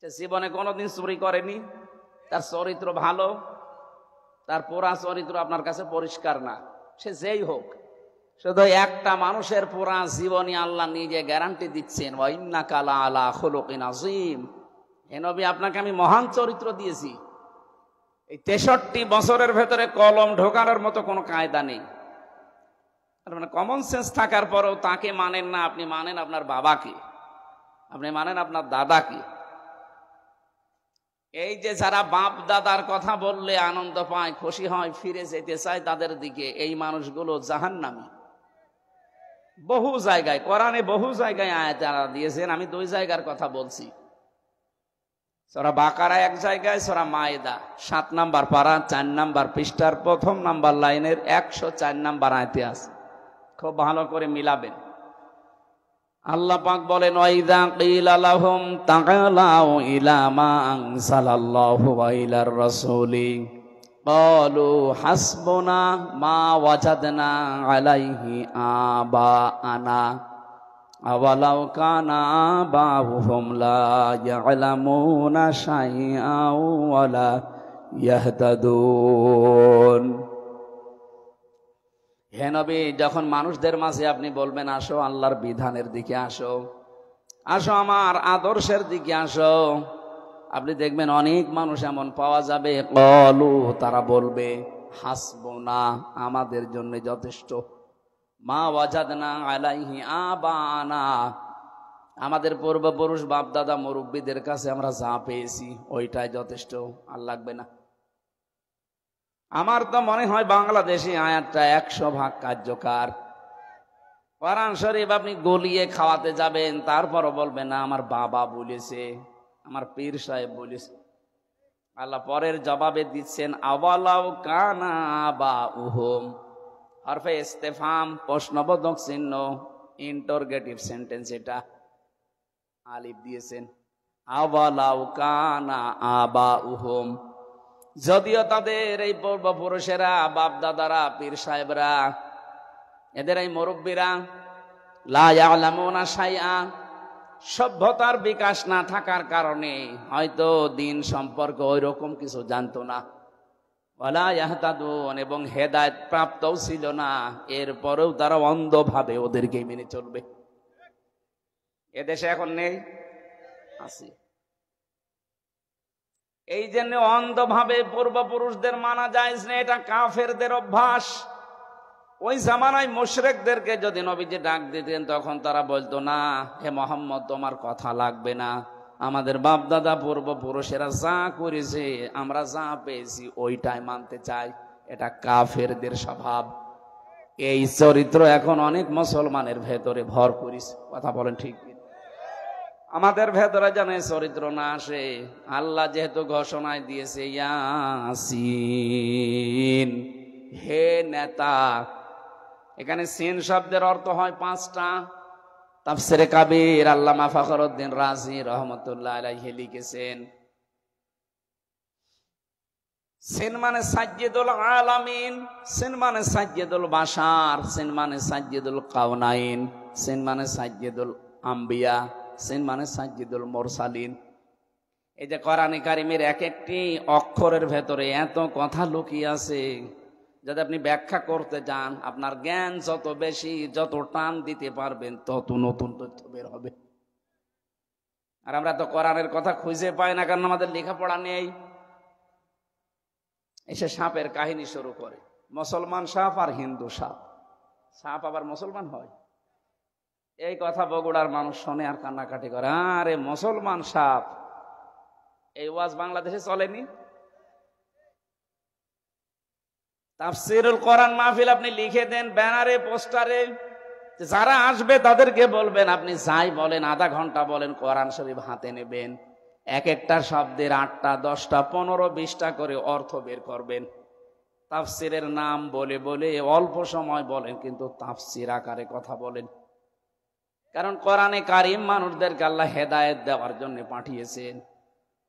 সে জীবনে কোনোদিন চুরি করেনি, তার চরিত্র ভালো, তার পুরা চরিত্র আপনার কাছে পরিষ্কার না, সে যেই হোক। শুধু একটা মানুষের পুরা জীবনী আল্লাহ নিজে গ্যারান্টি দিচ্ছেন, ওয়া ইন্নাকা লাআলা খুলুকিন আযীম। হে নবী, আপনাকে আমি মহান চরিত্র দিয়েছি। এই 63 বছরের ভেতরে কলম ঢোকানোর মতো কোনো কায়দা নেই। মানে কমন সেন্স থাকার পরেও তাকে মানেন না। আপনি মানেন আপনার বাবাকে, আপনি মানেন আপনার দাদাকে। এই যে যারা বাপ দাদার কথা বললে আনন্দ পায়, খুশি হয়, ফিরে যেতে চায় তাদের দিকে, এই মানুষগুলো জাহান্নামী। বহু জায়গায় কোরআনে বহু জায়গায় আয়াত আল্লাহ দিয়েছেন। আমি 2 জায়গার কথা বলছি। সূরা বাকারা এক জায়গায়, সূরা মায়েদা 7 নাম্বার পারা 4 নাম্বার পৃষ্ঠার 1ম নাম্বার লাইনের 104 নাম্বার আয়াতে আছে। খুব ভালো করে মিলাবেন। আল্লাহ পাক বলেন, ওয়াইদা কিলা লাহুম তাআলাউ ইলা মা আনসালাল্লাহু ওয়া ইলার রাসূলি ক্বালু হাসবুনা মা ওয়াজাদনা আলাইহি আবাআনা আওয়ালাউ কানা আবাউহুম লা ইয়ালামুনা শাইআন ওয়া লা ইয়াহতাদুন। হে নবী, যখন মানুষদের মাঝে আপনি বলবেন আসো আল্লাহর বিধানের দিকে আসো, আসো আমার আদর্শের দিকে আসো, আপনি দেখবেন অনেক মানুষ এমন পাওয়া যাবে, ক্বালু, তারা বলবে, হাসবুনা, আমাদের জন্য যথেষ্ট, মা ওয়াজাদনা আলাইহি আবানা, আমাদের পূর্বপুরুষ বাপদাদা মুরব্বীদের কাছে আমরা যা পেয়েছি ওইটাই যথেষ্ট, আর লাগবে না। আমার তো মনে হয় বাংলাদেশে আয়াতটা 100% কার্যকর। কোরআন শরীফ আপনি গলিয়ে খাওয়াতে যাবেন, তারপরও বলবেন না আমার বাবা বলেছে, আমার পীর সাহেব বলেছে। আল্লাহ পরের জবাবে দিচ্ছেন, আওয়ালাউ কানা আবাউহুম, হরফে ইস্তেফহাম, প্রশ্নবোধক চিহ্ন, ইন্টারোগেটিভ সেন্টেন্স, এটা আলিফ দিয়েছেন। আওয়ালাউ কানা আবাউহুম, যদিও তাদের এই পূর্বপুরুষেরা, বাপ দাদারা, পীর সাহেবরা, এদের এই মুরব্বীরা, লা ইয়ালামুনা শাইআ, সভ্যতার বিকাশ না থাকার কারণে হয়তো দিন সম্পর্কে ওই রকম কিছু জানতো না, ওয়ালা ইয়াহতাদুন, এবং হেদায়েত প্রাপ্তও ছিল না, এরপরেও তারা অন্ধভাবে ওদেরকে মেনে চলবে। এদেশে এখন নেই, আছে। এই জন্য অন্ধভাবে পূর্বপুরুষদের মানা যায় না, এটা কাফেরদের অভ্যাস। ওই জামানায় মুশরিকদেরকে যদি নবীজি ডাক দিতেন, তখন তারা বলতো, না হে মুহাম্মদ, তোমার কথা লাগবে না, আমাদের বাপ দাদা পূর্বপুরুষেরা যা করেছে, আমরা যা পেয়েছি ওইটাই মানতে চাই। এটা কাফেরদের স্বভাব। এই চরিত্র এখন অনেক মুসলমানের ভেতরে ভর করিস। কথা বলেন ঠিক? আমাদের ভেতরে যেন চরিত্র না আসে। আল্লাহ যেহেতু ঘোষণায় দিয়েছে, ইয়াসিন, হে নেতা, এখানে সিন শব্দের অর্থ হয় 5টা। তাফসিরে কাবীর আল্লামা ফখরুদ্দিন রাজি রহমতুল্লাহ আলাইহি লিখেছেন, সিন মানে সাজ্জিদুল আলামিন, সিন মানে সাজ্জিদুল বাশার, সিন মানে সাজ্জিদুল কাউনাইন, সিন মানে সাজ্জিদুল আম্বিয়া, সিন মানে সাজ্জিদুল মুরসালিন। এই যে কোরআনে কারিমের এক একটি অক্ষরের ভেতরে এত কথা লুকিয়ে আছে, যদি আপনি ব্যাখ্যা করতে যান, আপনার জ্ঞান যত বেশি, যত টান দিতে পারবেন, তত নতুন তথ্য বের হবে। আর আমরা তো কোরআনের কথা খুঁজে পাই না, কারণ আমাদের লেখাপড়া নেই। এসে সাপের কাহিনী শুরু করে, মুসলমান সাপ আর হিন্দু সাপ, সাপ আবার মুসলমান হয়। এই কথা বগুড়ার মানুষ শোনে আর কান্নাকাটি করে, আরে মুসলমান সাপ। এই ওয়াজ বাংলাদেশে চলেনি। তাফসীরুল কোরআন মাহফিল আপনি লিখে দেন ব্যানারে, পোস্টারে, যারা আসবে তাদেরকে বলবেন, আপনি যাই বলেন, আধা ঘন্টা বলেন, কোরআন শরীফ হাতে নেবেন, এক একটা শব্দের 8টা 10টা 15 20টা করে অর্থ বের করবেন। তাফসীরের নাম বলে বলে অল্প সময় বলেন, কিন্তু তাফসীর আকারে কথা বলেন। কারণ কোরআনে কারিম মানুষদেরকে আল্লাহ হেদায়েত দেওয়ার জন্য পাঠিয়েছেন।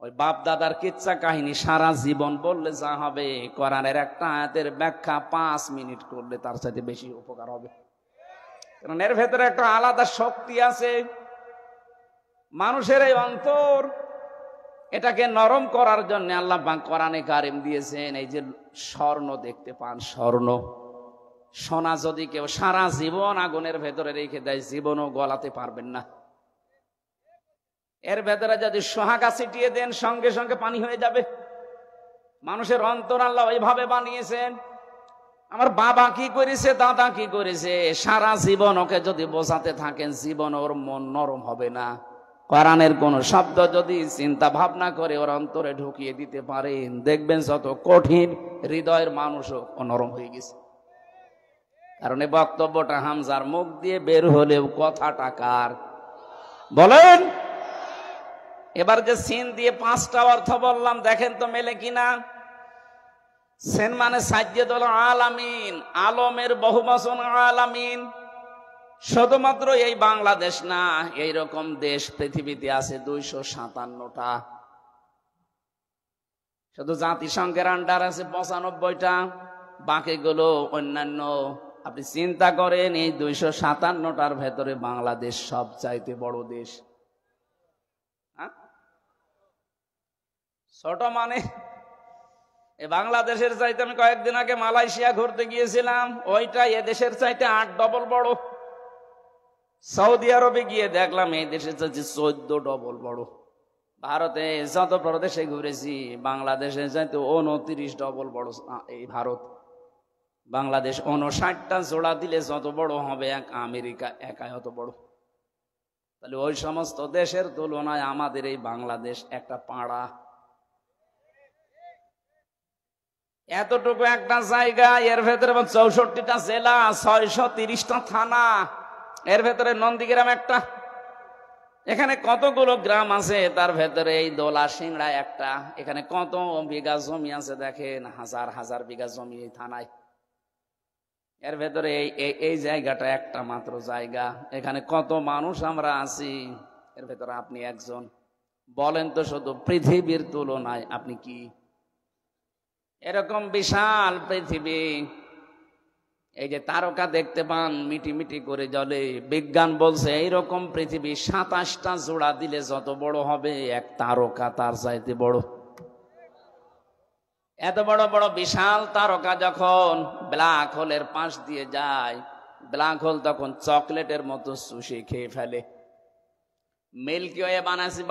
ওই বাপ দাদার কিচ্ছা কাহিনী সারা জীবন বললে যা হবে, কোরআনের একটা আয়াতের ব্যাখ্যা 5 মিনিট করলে তার সাথে বেশি উপকার হবে। কারণ এর ভেতরে একটা আলাদা শক্তি আছে। মানুষের এই অন্তর এটাকে নরম করার জন্য আল্লাহ পাক কোরআনে কারিম দিয়েছেন। এই যে স্বর্ণ দেখতে পান, স্বর্ণ, সোনা যদি কেউ সারা জীবন আগুনের ভেতরে রেখে দেয়, জীবনও গলাতে পারবেন না। এর ভেতরে যদি সোহাগা ছিটিয়ে দেন, সঙ্গে সঙ্গে পানি হয়ে যাবে। মানুষের অন্তর আল্লাহ ওইভাবে বানিয়েছেন। আমার বাবা কি করেছে, দাদা কি করেছে, সারা জীবন ওকে যদি বোঝাতে থাকেন, জীবন ওর মন নরম হবে না। কোরআনের কোন শব্দ যদি চিন্তা ভাবনা করে ওর অন্তরে ঢুকিয়ে দিতে পারেন, দেখবেন যত কঠিন হৃদয়ের মানুষও নরম হয়ে গেছে। কারণ এই বক্তব্যটা হামজার মুখ দিয়ে বের হলেও কথাটা কার বলেন? এবার যে সিন দিয়ে 5টা অর্থ বললাম, দেখেন তো মেলে কিনা। সেন মানে সাজ্জেদুল আলামিন, আলমের বহুবচন আলামিন। শুধুমাত্র এই বাংলাদেশ না, এইরকম দেশ পৃথিবীতে আছে 257টা। শুধু জাতিসংঘের আন্ডার আছে 95টা, বাকিগুলো অন্যান্য। আপনি চিন্তা করেন, এই 257টার ভেতরে বাংলাদেশ সবচাইতে বড় দেশ। ছোট মানে এই বাংলাদেশের চাইতে, আমি কয়েকদিন আগে মালয়েশিয়া ঘুরতে গিয়েছিলাম, ওইটা এ দেশের চাইতে 8 ডবল বড়। সৌদি আরবে গিয়ে দেখলাম এই দেশের চাইতে 14 ডবল বড়। ভারতে যত প্রদেশে ঘুরেছি, বাংলাদেশের চাইতে 29 ডবল বড় এই ভারত। বাংলাদেশ 59টা জোড়া দিলে যত বড় হবে এক আমেরিকা একাই অত বড়। তাহলে ওই সমস্ত দেশের তুলনায় আমাদের এই বাংলাদেশ একটা পাড়া। এতটুকু একটা জায়গা, এর ভেতরে 64টা জেলা, 630টা থানা, এর ভেতরে নন্দীগ্রাম একটা। এখানে কতগুলো গ্রাম আছে, তার ভেতরে এই দোলা সিংড়া একটা। এখানে কত বিঘা জমি আছে দেখেন, হাজার হাজার বিঘা জমি এই থানায়। এর ভেতরে এই জায়গাটা একটা মাত্র জায়গা। এখানে কত মানুষ আমরা আছি, এর ভেতরে আপনি একজন। বলেন তো, শুধু পৃথিবীর তুলনায় আপনি কি? এরকম বিশাল পৃথিবী, এই যে তারকা দেখতে পান মিটি মিটি করে জ্বলে, বিজ্ঞান বলছে এইরকম পৃথিবী 27টা জোড়া দিলে যত বড় হবে এক তারকা তার চাইতে বড়। এত বড় বড় বিশাল তারকা যখন ব্ল্যাক হোলের পাশ দিয়ে যায়, ব্ল্যাক হোল তখন চকলেটের মতো চুষে খেয়ে ফেলে। মিল্কি ওয়ে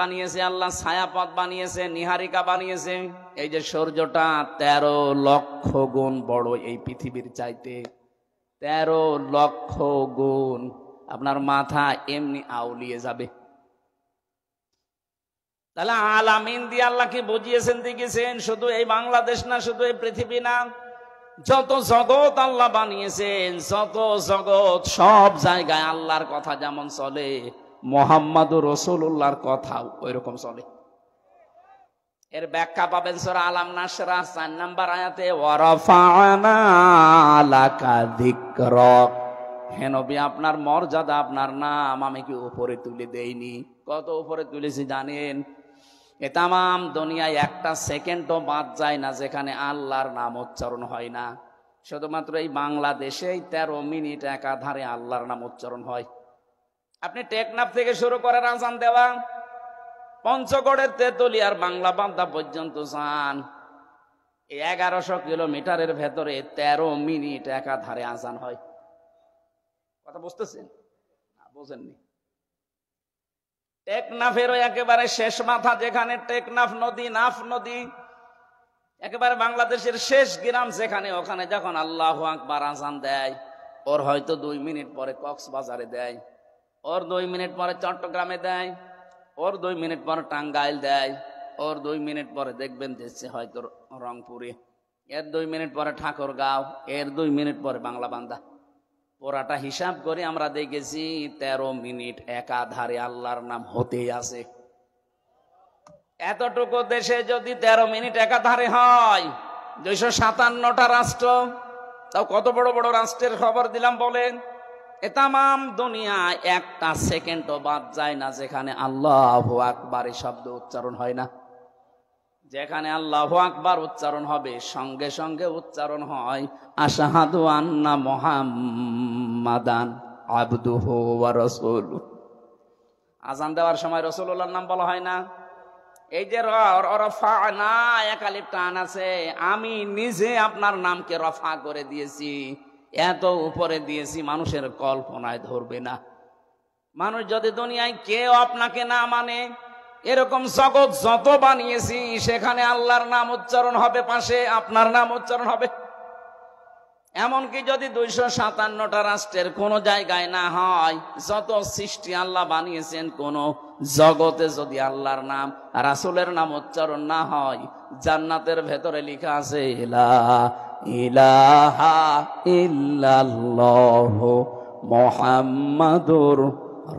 বানিয়েছে আল্লাহ, ছায়াপথ বানিয়েছে, নিহারিকা বানিয়েছে। এই যে সূর্যটা 13 লক্ষ গুণ বড় এই পৃথিবীর চাইতে, 13 লক্ষ গুণ। আপনার মাথা এমনি আউলিয়ে যাবে। তাহলে আলামিন দিয়ে আল্লাহ কি বুঝিয়েছেন দেখেছেন? শুধু এই বাংলাদেশ না, শুধু এই পৃথিবী না, যত জগৎ আল্লাহ বানিয়েছেন, যত জগৎ, সব জায়গায় আল্লাহর কথা যেমন চলে, মুহাম্মাদুর রাসূলুল্লাহর কথাও ওইরকম চলে। এর ব্যাখ্যা পাবেন সূরা আলাম নাসরা 4 নম্বর আয়াতে, ওয়ারাফা'না লাকা যিকরাক। হে নবী, আপনার মর্যাদা, আপনার নাম আমি কি উপরে তুলে দেইনি? কত উপরে তুলেছি জানেন? এ তামাম দুনিয়ায় একটা সেকেন্ডও বাদ যায় না যেখানে আল্লাহর নাম উচ্চারণ হয় না। শুধুমাত্র এই বাংলাদেশেই 13 মিনিট একাধারে আল্লাহর নাম উচ্চারণ হয়। আপনি টেকনাফ থেকে শুরু করেন আজান দেওয়া, পঞ্চগড়ের তেতুলিয়ার বাংলা বান্দা পর্যন্ত যান, এই 1100 কিলোমিটারের ভেতরে 13 মিনিট একাধারে আজান হয়। কথা বুঝতেছেন? বোঝেননি? টেকনাফেরও একেবারে শেষ মাথা, যেখানে টেকনাফ নদী, নাফ নদী, একেবারে বাংলাদেশের শেষ গ্রাম যেখানে, ওখানে যখন আল্লাহু আকবার আজান দেয়, ওর হয়তো 2 মিনিট পরে কক্সবাজারে দেয়, ওর 2 মিনিট পরে চট্টগ্রামে দেয়, ওর 2 মিনিট পরে টাঙ্গাইল দেয়, ওর 2 মিনিট পরে দেখবেন দিচ্ছে হয়তো রংপুরে, এর 2 মিনিট পরে ঠাকুরগাঁও, এর 2 মিনিট পরে বাংলা বান্দা। পুরাটা হিসাব করে আমরা দেখেছি 13 মিনিট একাধারে আল্লাহর নাম হতেই আছে। এতটুকু দেশে যদি 13 মিনিট একাধারে হয়, 257টা রাষ্ট্র, তাও কত বড় বড় রাষ্ট্রের খবর দিলাম বলেন। এ তামাম দুনিয়ায় একটা সেকেন্ডও বাদ যায় না যেখানে আল্লাহু আকবার শব্দ উচ্চারণ হয় না। যেখানে আল্লাহু আকবার উচ্চারণ হবে, সঙ্গে সঙ্গে উচ্চারণ হয় আশহাদু আন্না মুহাম্মাদান আবদুহু ওয়া রাসূলুহু। আজান দেওয়ার সময় রাসূলুল্লাহর নাম বলা হয় না? এই যে রফানা এক আলিফ টান আছে, আমি নিজে আপনার নামকে রফা করে দিয়েছি, এত উপরে দিয়েছি মানুষের কল্পনায় ধরবে না। মানুষ যদি দুনিয়ায় কেউ আপনাকে না মানে, এরকম জগৎ যত বানিয়েছি সেখানে আল্লাহর নাম উচ্চারণ হবে, পাশে আপনার নাম উচ্চারণ হবে। এমনকি যদি 257টা রাষ্ট্রের কোন জায়গায় না হয়, যত সৃষ্টি আল্লাহ বানিয়েছেন কোন জগতে যদি আল্লাহর নাম রাসূলের নাম উচ্চারণ না হয়, জান্নাতের ভেতরে লেখা আছে লা ইলাহা ইল্লাল্লাহ মুহাম্মাদুর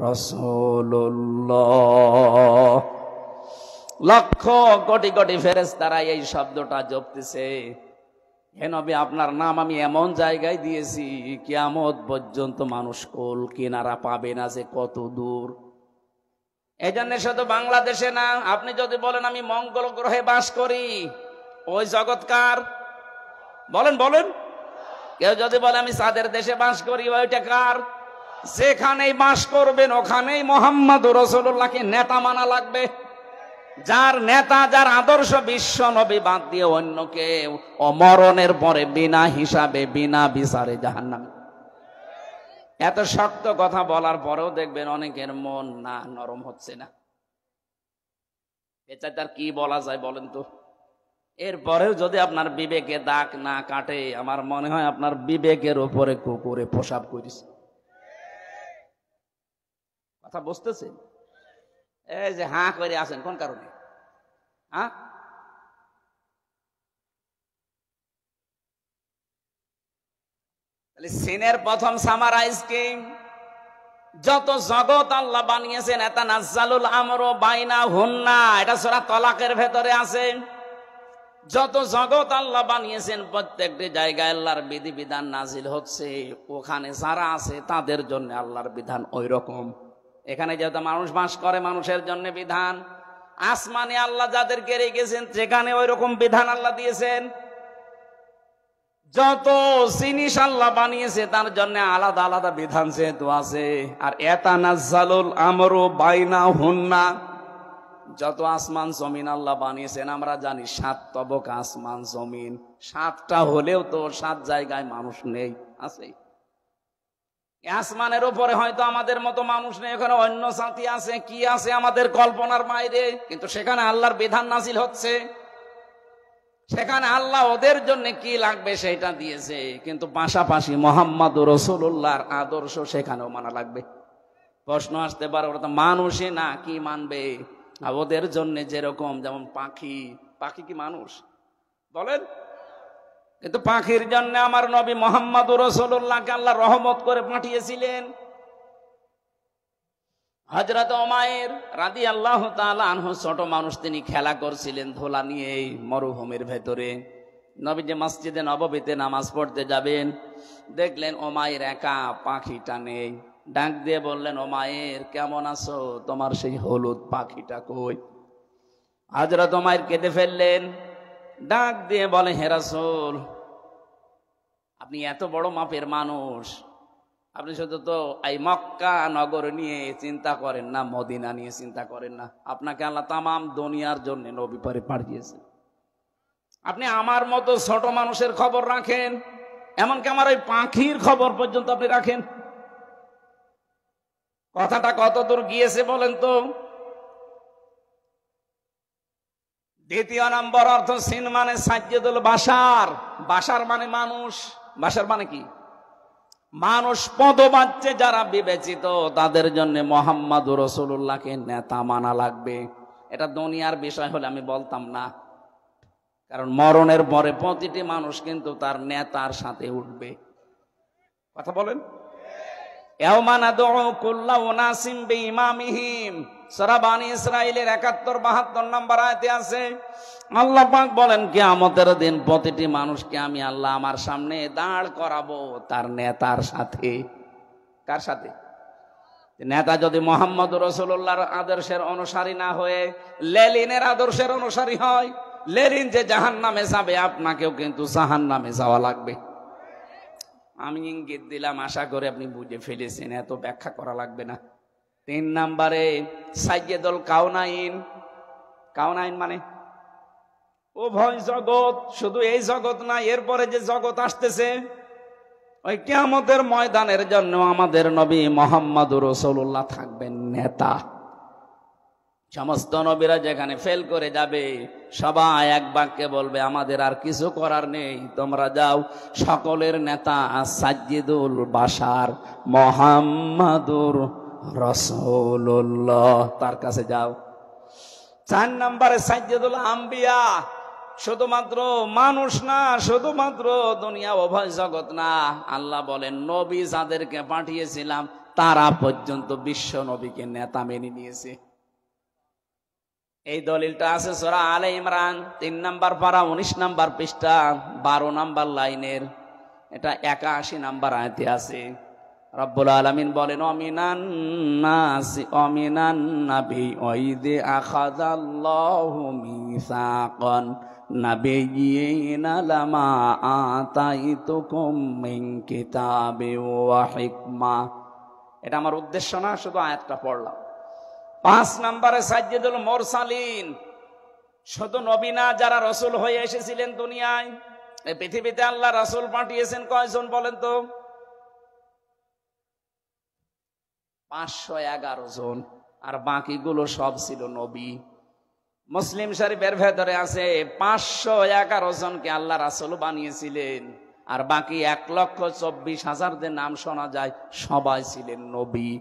রাসূলুল্লাহ। লক্ষ কোটি কোটি ফেরেশতারা এই শব্দটা জপতেছে, হে নবী আপনার নাম আমি এমন জায়গায় দিয়েছি কিয়ামত পর্যন্ত মানুষ কোল কিনারা পাবে না যে কত দূর। এই জন্য শুধু বাংলাদেশে না, আপনি যদি বলেন আমি মঙ্গল গ্রহে বাস করি, ওই জগৎকার বলেন বলেন। কেউ যদি বলে আমি চাঁদের দেশে বাস করি, ওইটা কার? যেখানেই বাস করবেন ওখানেই মুহাম্মদুর রাসূলুল্লাহকে নেতা মানা লাগবে। যার নেতা, যার আদর্শ বিশ্ব নবী বাদ দিয়ে অন্য কেউ অমরণের পরে বিনা হিসাবে বিনা বিচারে জাহান্নামে। এত শক্ত কথা বলার পরেও দেখবেন অনেকের মন না নরম হচ্ছে না। এটা তার কি বলা যায় বলেন তো? এরপরেও যদি আপনার বিবেকে দাগ না কাটে, আমার মনে হয় আপনার বিবেকের উপরে কুকুরে প্রসাব করিস। কথা বুঝতেছেন? এই যে হাঁ করে আছেন কোন কারণে? হ্যাঁ, সিনের প্রথম সামারাইজ কি? যত জগৎ আল্লাহ বানিয়েছেন এতানাজ্জালুল আমরু বাইনাহুন্না, এটা সূরা তালাকের ভেতরে আছে। যত জগৎ আল্লাহ বানিয়েছেন প্রত্যেকটি জায়গায় আল্লাহর বিধিবিধান নাজিল হচ্ছে, ওখানে যারা আছে তাদের জন্য আল্লাহর বিধান ওই রকম। এখানে যেহেতু মানুষ বাস করে, মানুষের জন্য বিধান। আসমানে আল্লাহ যাদেরকে রেখেছেন সেখানে ওই রকম বিধান আল্লাহ দিয়েছেন। যত জিনিস আল্লাহ বানিয়েছে তার জন্য আলাদা আলাদা বিধান যেহেতু আছে। আর এতানাজ্জালুল আমরু বাইনাহুন্না, যত আসমান জমিন আল্লাহ বানিয়েছেন, আমরা জানি 7 তবক আসমান জমিন, 7টা হলেও তো 7 জায়গায় মানুষ নেই, আছে। আসমানের উপরে হয়তো আমাদের মতো মানুষ নেই, ওখানে অন্য জাতি আছে, কি আছে আমাদের কল্পনার বাইরে, কিন্তু সেখানে আল্লাহর বিধান নাজিল হচ্ছে। সেখানে আল্লাহ ওদের জন্য কি লাগবে সেটা দিয়েছে, কিন্তু পাশাপাশি মুহাম্মদুর রাসূলুল্লাহর আদর্শ সেখানেও মানা লাগবে। প্রশ্ন আসতে পারে ওরা তো মানুষই না, কি মানবে? আর ওদের জন্য যেরকম, যেমন পাখি, পাখি কি মানুষ বলেন? কিন্তু পাখির জন্য আমার নবী মুহাম্মদুর রাসূলুল্লাহকে আল্লাহ রহমত করে পাঠিয়েছিলেন। হযরত উমাইর রাদিয়াল্লাহু তাআলা আনহু ছোট মানুষ, তিনি খেলা করছিলেন ধোলা নিয়ে এই মরুভূমির ভেতরে। নবীজি মসজিদে নববীতে নামাজ পড়তে যাবেন, দেখলেন উমাইর একা, পাখিটা নেই। ডাক দিয়ে বললেন, উমাইর কেমন আছো? তোমার সেই হলুদ পাখিটা কই? হযরত উমাইর কেঁদে ফেললেন। ডাক দিয়ে বলে, হে রাসূল, আপনি এত বড় মাপের মানুষ, আপনি শুধু তো এই মক্কা নগর নিয়ে চিন্তা করেন না, মদিনা নিয়ে চিন্তা করেন না। আপনাকে আল্লাহ তামাম দুনিয়ার জন্য নবী পরে পাঠিয়েছেন। আপনি আমার মতো ছোট মানুষের খবর রাখেন, এমনকি আমার ওই পাখির খবর পর্যন্ত আপনি রাখেন। কথাটা কত দূর গিয়েছে বলেন তো? দ্বিতীয় নম্বর অর্থ, সিন মানে সাজ্জাদুল বাশার, বাশার মানে মানুষ, বাশার মানে কি? মানুষ পদবাচ্যে যারা বিবেচিত, তাদের জন্য মুহাম্মদুর রাসূলুল্লাহকে নেতা মানা লাগবে। এটা দুনিয়ার বিষয় হলে আমি বলতাম না, কারণ মরণের পরে প্রতিটি মানুষ কিন্তু তার নেতার সাথে উঠবে। কথা বলেন? ইয়াওমা নাদউ কুল্লা উনাসিম বিইমামিহিম, সূরা বনী ইসরাঈলের ৭১-৭২ নম্বর আয়াতে আছে। আল্লাহ পাক বলেন, কিয়ামতের দিন প্রতিটি মানুষকে আমি আল্লাহ আমার সামনে দাঁড় করাবো তার নেতার সাথে। কার সাথে? নেতা যদি মুহাম্মদুর রাসূলুল্লাহর আদর্শের অনুসারী না হয়ে লেনিনের আদর্শের অনুসারী হয়, লেনিন যে জাহান্নামে যাবে, আপনাকেও কিন্তু জাহান্নামে যাওয়া লাগবে। আমি ইঙ্গিত দিলাম, আশা করি আপনি বুঝে ফেলেছেন, এত ব্যাখ্যা করা লাগবে না। 3 নম্বরে সাইয়্যিদুল কাউনাইন, কাউন আইন মানে উভয় জগৎ, শুধু এই জগৎ না, এরপরে যে জগৎ আসতেছে ওই কিয়ামতের ময়দানের জন্য আমাদের নবী মুহাম্মদুর রাসূলুল্লাহ থাকবেন নেতা। সমস্ত নবীরা যেখানে ফেল করে যাবে সবাই এক বাক্যে বলবে আমাদের আর কিছু করার নেই, তোমরা যাও। সকলের নেতা সাজ্জিদুল বাশার মুহাম্মাদুর রাসূলুল্লাহ, তার কাছে যাও। 4 নম্বরে সাজ্জিদুল আম্বিয়া, শুধুমাত্র মানুষ না, শুধুমাত্র দুনিয়া উভয় জগৎ না, আল্লাহ বলেন নবী যাদেরকে পাঠিয়েছিলাম তারা পর্যন্ত বিশ্ব নবীকে নেতা মেনে নিয়েছে। এই দলিলটা আছে সূরা আলে ইমরান 3 নম্বর পারা 19 নম্বর পৃষ্ঠা 12 নম্বর লাইনের, এটা 81 নম্বর আয়াতে আছে। রব্বুল আলামিন বলেন অমিনান নাসি অমিনান নাবি ওয়াইদে আখাযাল্লাহু মিসাকান নাবিয়িনা লামা আতাইতুকুম মিন কিতাবি ওয়া হিকমা। এটা আমার উদ্দেশ্য না, শুধু আয়াতটা পড়লাম। 5 নম্বরে সাজ্জিদুল মুরসালিন, শুধু নবী না, যারা রাসূল হয়ে এসেছিলেন দুনিয়ায়। এই পৃথিবীতে আল্লাহ রাসূল পাঠিয়েছেন কয়জন বলেন তো? 511 জন, আর বাকিগুলো সব ছিল নবী। মুসলিম শরীফের ভেতরে আছে 511 জনকে আল্লাহ রাসূল বানিয়েছিলেন, আর বাকি 1,24,000 নাম শোনা যায় সবাই ছিলেন নবী।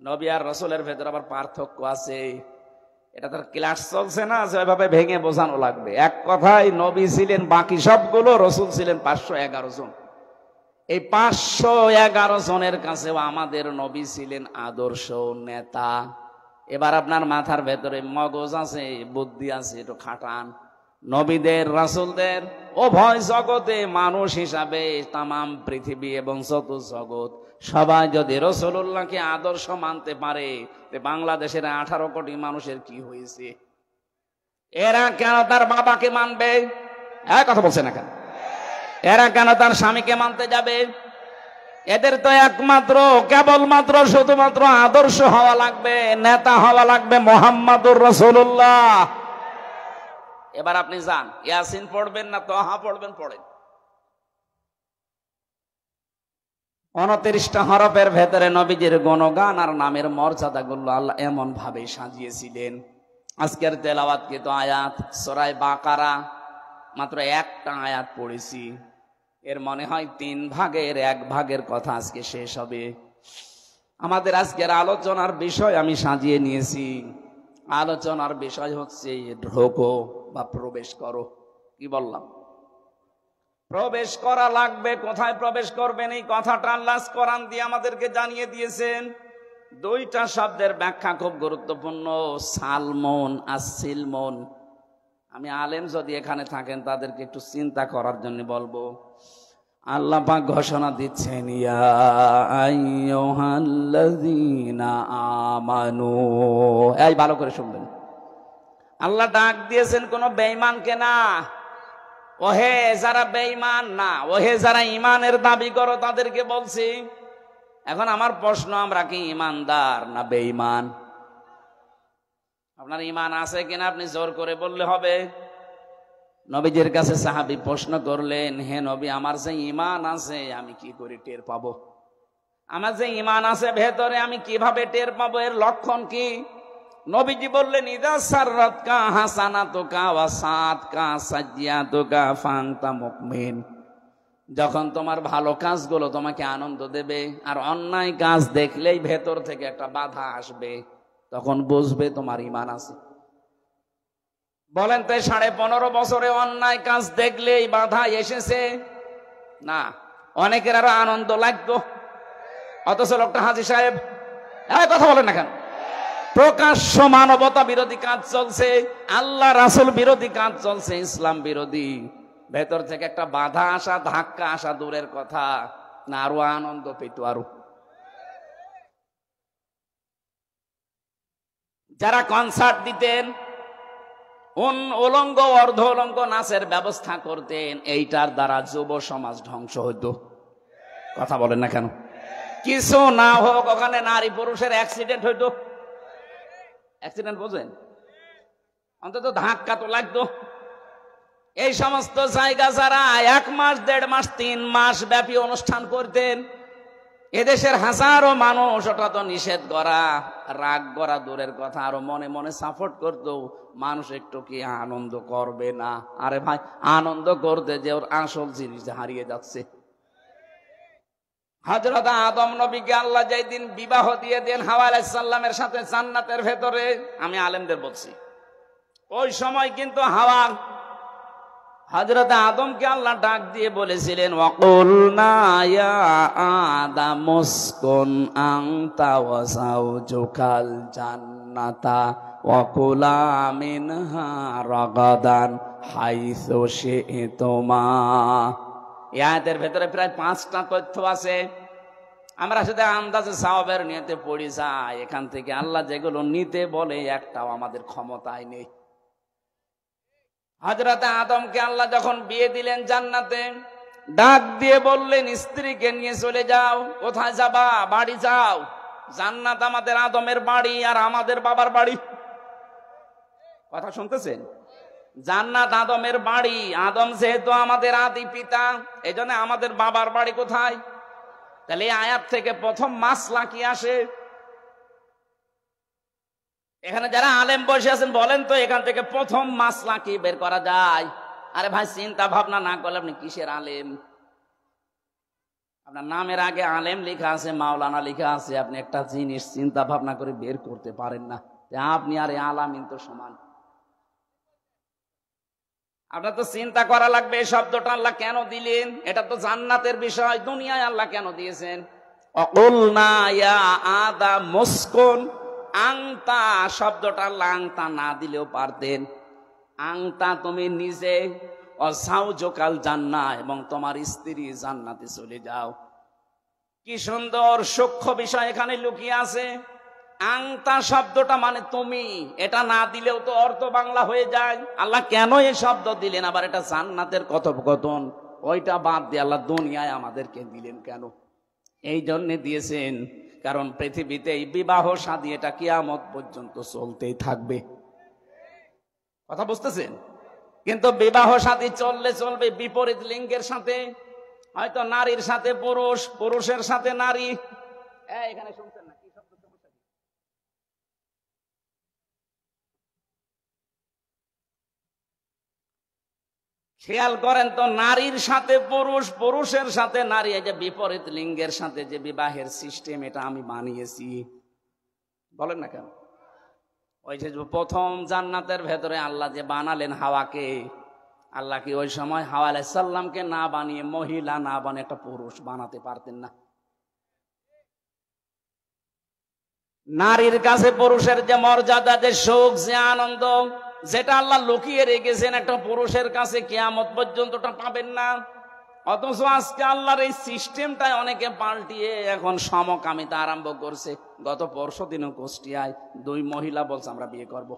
নবী আর রাসূলের ভেতরে আবার পার্থক্য আছে, এটা তার ক্লাস চলছে না, যেভাবে ভেঙে বোঝানো লাগবে। এক কথায় নবী ছিলেন বাকি সবগুলো, রাসূল ছিলেন 511 জন। এই 511 জনের কাছেও আমাদের নবী ছিলেন আদর্শ নেতা। এবার আপনার মাথার ভেতরে মগজ আছে, বুদ্ধি আছে, একটু খাটান। নবীদের রাসূলদের উভয় জগতে মানুষ হিসাবে তামাম পৃথিবী এবং যত জগৎ সবাই যদি রাসূলুল্লাহকে আদর্শ মানতে পারে, বাংলাদেশের 18 কোটি মানুষের কি হয়েছে? এরা কেন তার বাবাকে মানবে? এক কথা বলছে না কেন? এরা কেন তার স্বামীকে মানতে যাবে? এদের তো একমাত্র কেবলমাত্র শুধুমাত্র আদর্শ হওয়া লাগবে, নেতা হওয়া লাগবে মুহাম্মাদুর রাসূলুল্লাহ। এবার আপনি যান, ইয়াসিন পড়বেন না তোহা পড়বেন, পড়েন। 29টা হরফের ভেতরে নবীজির গুণগান আর নামের মর্যাদাগুলো আল্লাহ এমন ভাবে সাজিয়েছিলেন। আজকের তেলাওয়াতকৃত আয়াত সূরা বাকারা, মাত্র একটা আয়াত পড়েছি, এর মনে হয় 3 ভাগের 1 ভাগের কথা আজকে শেষ হবে। আমাদের আজকের আলোচনার বিষয় আমি সাজিয়ে নিয়েছি। আলোচনার বিষয় হচ্ছে ঢোকো বা প্রবেশ করো। কি বললাম? প্রবেশ করা লাগবে। কোথায় প্রবেশ করবেন এই কথাটা আল্লাহ কোরআন দিয়ে আমাদেরকে জানিয়ে দিয়েছেন। 2টা শব্দের ব্যাখ্যা খুব গুরুত্বপূর্ণ, সালমন আর সিলমন। আমি আলেম যদি এখানে থাকেন তাদেরকে একটু চিন্তা করার জন্য বলবো। আল্লাহ পাক ঘোষণা দিচ্ছেন ইয়া আইয়ুহাল্লাযীনা আমানু। এই ভালো করে শুনবেন, আল্লাহ ডাক দিয়েছেন কোন বেঈমানকে না। ওহে যারা বেঈমান না, ওহে যারা ঈমানের দাবি করো তাদেরকে বলছি। এখন আমার প্রশ্ন, আমরা কি ঈমানদার না বেঈমান? আপনার ঈমান আছে কিনা আপনি জোর করে বললে হবে। নবীজির কাছে সাহাবী প্রশ্ন করলেন, হে নবী, আমার যে ঈমান আছে আমি কি করে টের পাবো? আমার যে ঈমান আছে ভেতরে আমি কিভাবে টের পাবো? এর লক্ষণ কি? নবীজি বললেন ইদা সাররাতকা হাসানাতুকা ওয়া সাআতকা সাজ্জিয়াতুকা ফান্তা মুমিন। যখন তোমার ভালো কাজগুলো তোমাকে আনন্দ দেবে আর অন্যায় কাজ দেখলেই ভেতর থেকে একটা বাধা আসবে, তখন বুঝবে তোমার ঈমান আছে। বলেন তো 15.5 বছরে অন্যায় কাজ দেখলেই বাধা এসেছে না? অনেকের আরো আনন্দ লাগতো, অথচ লোকটা হাজী সাহেব কথা বলেন না কেন? প্রকাশ্য মানবতা বিরোধী কাজ চলছে, আল্লাহ রাসূল বিরোধী কাজ চলছে, ইসলাম বিরোধী। ভেতর থেকে একটা বাধা আসা, ধাক্কা আসা দূরের কথা, না আরো আনন্দ পেত আরো। যারা কনসার্ট দিতেন, উলঙ্গ অর্ধ উলঙ্গ নাচের ব্যবস্থা করতেন, এইটার দ্বারা যুব সমাজ ধ্বংস হইতো। কথা বলেন না কেন? কিছু না হোক, ওখানে নারী পুরুষের অ্যাক্সিডেন্ট হইতো। অ্যাক্সিডেন্ট বোঝেন? অন্তত ধাক্কা তো লাগতো। এই সমস্ত জায়গা যারা 1 মাস 1.5 মাস 3 মাস ব্যাপী অনুষ্ঠান করতেন, এদেশের হাজারো মানুষ ওটা তো নিষেধ করা, রাগ করা দূরের কথা, আরো মনে মনে সাপোর্ট করতো। মানুষ একটু কি আনন্দ করবে না? আরে ভাই, আনন্দ করতে যে ওর আসল জিনিস হারিয়ে যাচ্ছে। হযরত আদম নবীকে আল্লাহ যেই দিন বিবাহ দিয়ে দেন হাওয়া আলাইহিস সালামের সাথে জান্নাতের ভেতরে, আমি আলেমদের বলছি, ওই সময় কিন্তু হাওয়া হযরত আদমকে আল্লাহ ডাক দিয়ে বলেছিলেন, ওয়াকুলনা ইয়া আদাম উসকুন আনতা ওয়া যাওজুকাল জান্নাতা ওয়াকুলা মিনহা রাগাদান হাইসু শি'তুমা। এই আয়াতের ভেতরে প্রায় 5টা তথ্য আছে। আমরা শুধু আন্দাজে সওয়াবের নিয়তে পড়ি যাই, এখান থেকে আল্লাহ যেগুলো নিতে বলে একটাও আমাদের ক্ষমতায় নেই। হযরত আদমকে আল্লাহ যখন বিয়ে দিলেন জান্নাতে, ডাক দিয়ে বললেন স্ত্রীকে নিয়ে চলে যাও। কোথায় যাবা? বাড়ি যাও। জান্নাত আমাদের আদমের বাড়ি আর আমাদের বাবার বাড়ি। কথা শুনতেছেন? জান্নাত আদমের বাড়ি, আদম যেহেতু আমাদের আদি পিতা, এই জন্য আমাদের বাবার বাড়ি কোথায়? তাহলে এই আয়াত থেকে প্রথম মাসলা কি আসে? এখানে যারা আলেম বসে আছেন বলেন তো, এখান থেকে প্রথম মাসলা কি বের করা যায়? আরে ভাই, চিন্তা ভাবনা না করলে আপনি কিসের আলেম? আপনার নামের আগে আলেম লেখা আছে, মাওলানা লেখা আছে, আপনি একটা জিনিস চিন্তা ভাবনা করে বের করতে পারেন না, আপনি আর আলামিন তো সমান। আপনার তো চিন্তা করা লাগবে এই শব্দটা আল্লাহ কেন দিলেন। এটা তো জান্নাতের বিষয়, দুনিয়ায় আল্লাহ কেন দিয়েছেন? অকুলনা ইয়া আদাম উসকুন আংতা শব্দটা আল্লাহ আংতা না দিলেও পারতেন। আংতা তুমি নিজে, অসাউজকাল জান্নাহ এবং তোমার স্ত্রী জান্নাতে চলে যাও। কি সুন্দর সূক্ষ্ম বিষয় এখানে লুকিয়ে আছে। আংতা শব্দটা মানে তুমি, এটা না দিলেও তো অর্থ বাংলা হয়ে যায়। আল্লাহ কেন এই শব্দ দিলেন? আবার এটা জান্নাতের কথোপকথন, ওইটা বাদ দিয়ে আল্লাহ দুনিয়ায় আমাদেরকে দিলেন কেন? এই জন্যে দিয়েছেন কারণ পৃথিবীতে এই বিবাহ শাদী এটা কিয়ামত পর্যন্ত চলতেই থাকবে। কথা বুঝতেছেন? কিন্তু বিবাহ শাদী চলবে বিপরীত লিঙ্গের সাথে, হয়তো নারীর সাথে পুরুষ, পুরুষের সাথে নারী। এখানে শুনছেন না? কি শব্দ? খেয়াল করেন তো, নারীর সাথে পুরুষ, পুরুষের সাথে নারী, এই যে বিপরীত লিঙ্গের সাথে যে বিবাহের সিস্টেম, এটা আমি বানিয়েছি। বলেন না কেন? ওই যে প্রথম জান্নাতের ভেতরে আল্লাহ যে বানালেন হাওয়াকে, আল্লাহ কি ওই সময় হাওয়া আলাইহিস সালামকে না বানিয়ে, মহিলা না বানিয়ে একটা পুরুষ বানাতে পারতেন না? নারীর কাছে পুরুষের যে মর্যাদা, যে সুখ, যে আনন্দ, যেটা আল্লাহ লুকিয়ে রেখেছেন একটা পুরুষের কাছে, কিয়ামত পর্যন্ত ওটা পাবেন না। অথচ আজকে আল্লাহর এই সিস্টেমটাই অনেকে পাল্টিয়ে এখন সমকামিতা আরম্ভ করছে। গত পরশু দিনও কুষ্টিয়ায় 2 মহিলা বলছে আমরা বিয়ে করব।